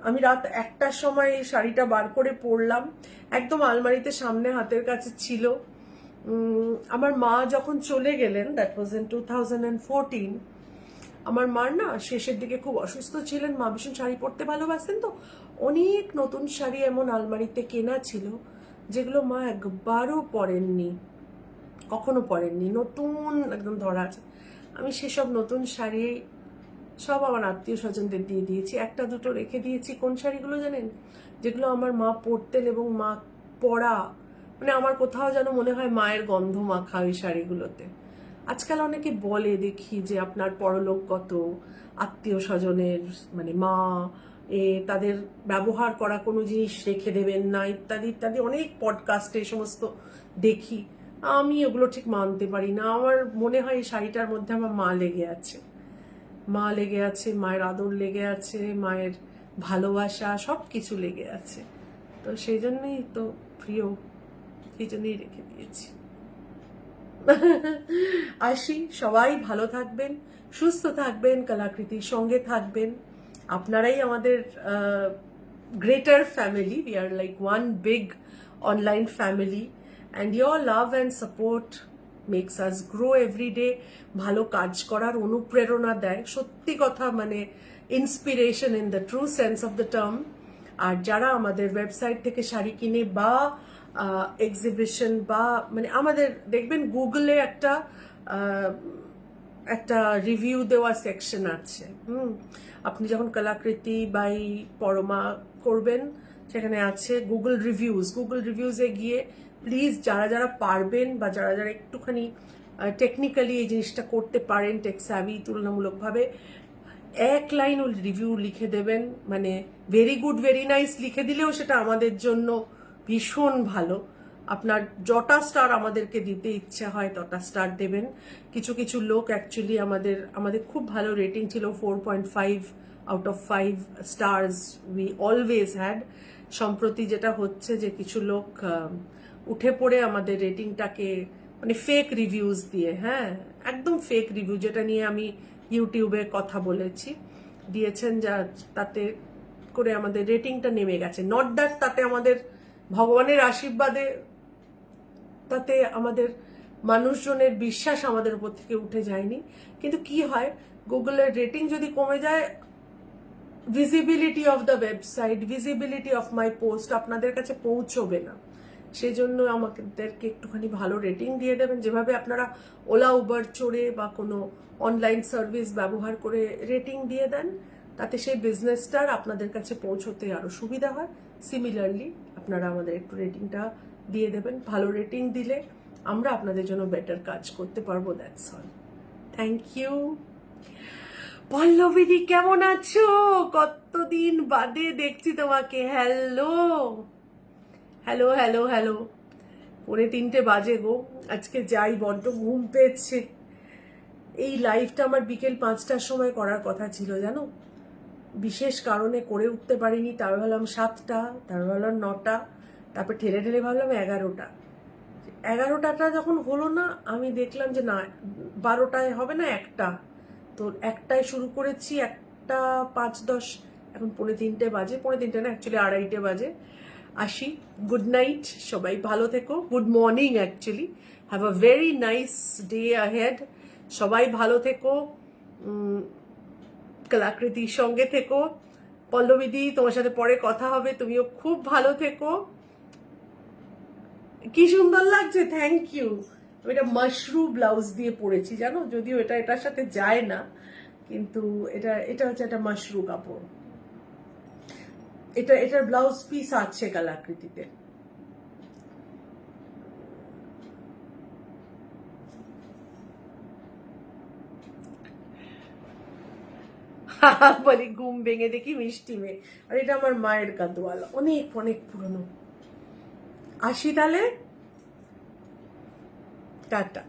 [SPEAKER 1] আমি রাত 1টার সময় এই শাড়িটা বার করে পরলাম, একদম আলমারিতে সামনে হাতের কাছে ছিল। আমার মা যখন চলে গেলেন, দ্যাট ওয়াজ ইন 2014, আমার মার না শেষের দিকে খুব অসুস্থ ছিলেন, মা ভীষণ শাড়ি পরতে ভালোবাসতেন, তো অনেক নতুন শাড়ি এমন আলমারিতে কেনা ছিল যেগুলো মা একবারও পরেননি, কখনো পরেননি, নতুন একদম ধরা আছে। আমি সেসব নতুন শাড়ি সব আমার আত্মীয় স্বজনদের দিয়ে দিয়েছি, একটা দুটো রেখে দিয়েছি। কোন শাড়িগুলো জানেন? যেগুলো আমার মা পরতেন এবং মা পরা, মানে আমার কোথাও যেন মনে হয় মায়ের গন্ধ মাখা ওই শাড়িগুলোতে। আজকাল অনেকে বলে দেখি যে আপনার পরলোকগত আত্মীয় স্বজনের, মানে মা তাদের ব্যবহার করা কোনো জিনিস রেখে দেবেন না, ইত্যাদি ইত্যাদি, অনেক পডকাস্টে এই সমস্ত দেখি। আমি ওগুলো ঠিক মানতে পারি না। আমার মনে হয় এই শাড়িটার মধ্যে আমার মা লেগে আছে, মায়ের আদর লেগে আছে, মায়ের ভালোবাসা, সব কিছু লেগে আছে। তো সেই জন্যই তো প্রিয়, সেই জন্যই রেখে দিয়েছি। আসি, সবাই ভালো থাকবেন, সুস্থ থাকবেন, কলাকৃতির সঙ্গে থাকবেন। আপনারাই আমাদের greater family, we are like one big online family, and your love and support makes us grow every day. ভালো কাজ করার অনুপ্রেরণা দেয়, সত্যি কথা, মানে inspiration in the true sense of the term. আর যারা আমাদের ওয়েবসাইট থেকে শাড়ি কিনে বা এক্সিবিশন বা মানে আমাদের দেখবেন গুগলে একটা রিভিউ দেওয়া সেকশন আছে, আপনি যখন কলাকৃতি বাই পরমা করবেন সেখানে আছে গুগল রিভিউজে গিয়ে প্লিজ যারা পারবেন বা যারা একটুখানি টেকনিক্যালি এই জিনিসটা করতে পারেন, টেক স্যাভি তুলনামূলকভাবে, 1 লাইন রিভিউ লিখে দেবেন। মানে ভেরি গুড, ভেরি নাইস লিখে দিলেও সেটা আমাদের জন্য ভীষণ ভালো। আপনার যটা স্টার আমাদেরকে দিতে ইচ্ছা হয় তটা স্টার দেবেন। কিছু লোক অ্যাকচুয়ালি আমাদের খুব ভালো রেটিং ছিল, 4.5 out of 5 stars we always had. সম্প্রতি যেটা হচ্ছে যে কিছু লোক উঠে পড়ে আমাদের রেটিংটাকে মানে ফেক রিভিউজ দিয়ে, হ্যাঁ একদম ফেক রিভিউ, যেটা নিয়ে আমি ইউটিউবে কথা বলেছি, দিয়েছেন, যা তাতে করে আমাদের রেটিংটা নেমে গেছে। নট দ্যাট তাতে আমাদের ভগবানের আশীর্বাদে তাতে আমাদের মানুষজনের বিশ্বাস আমাদের উপর থেকে উঠে যায়নি, কিন্তু কি হয়, গুগলের রেটিং যদি কমে যায়, visibility of the website, visibility of my post আপনাদের কাছে পৌঁছবে না। সেই জন্য আমাদেরকে একটুখানি ভালো রেটিং দিয়ে দেবেন, যেভাবে আপনারা ওলা উবার চড়ে বা কোনো অনলাইন সার্ভিস ব্যবহার করে রেটিং দিয়ে দেন, তাতে সেই বিজনেসটার আপনাদের কাছে পৌঁছতে আরো সুবিধা হয়। সিমিলারলি আপনারা আমাদের একটু রেটিংটা দিয়ে দেবেন। ভালো রেটিং দিলে আমরা আপনাদের জন্য বেটার কাজ করতে পারবো। That's all. Thank you. পল্লবীদি কেমন আছো? কতদিন বাদে দেখছি তোমাকে। Hello hello hello hello. 2:45 বাজে গো। আজকে যাই, বড্ড ঘুম পেয়েছে। এই লাইভটা আমার বিকেল 5টার সময় করার কথা ছিল জানো, বিশেষ কারণে করে উঠতে পারিনি। তার ভাবলাম 7টা, তার ভাবলাম 9টা, তারপর ঠেলে ঠেলে ভাবলাম 11টা। 11টাটা যখন হলো না, আমি দেখলাম যে না, 12টায় হবে না, 1টা। তো 1টায় শুরু করেছি, 1টা 5-10, এখন 2:45 বাজে। 2:45 না, অ্যাকচুয়ালি 2:30 বাজে। আসি, গুড নাইট, সবাই ভালো থেকো। Good morning actually. Have a very nice day ahead. সবাই ভালো থেকো, কলাকৃতির সঙ্গে থেকো। পল্লবীদি, তোমার সাথে পরে কথা হবে, তুমিও খুব ভালো থেকো। কি সুন্দর লাগছে, থ্যাংক ইউ। আমি এটা মাশরুম ব্লাউজ দিয়ে পরেছি জানো, যদিও এটা এটার সাথে যায় না, কিন্তু এটা হচ্ছে একটা মাশরুম কাপড়। এটার ব্লাউজ পিস আছে কলাকৃতিতে। বলি ঘুম ভেঙে দেখি মিষ্টি মেয়ে, আর এটা আমার মায়ের কাঁদওয়ালা, অনেক অনেক পুরনো। আসি তাহলে, টাটা।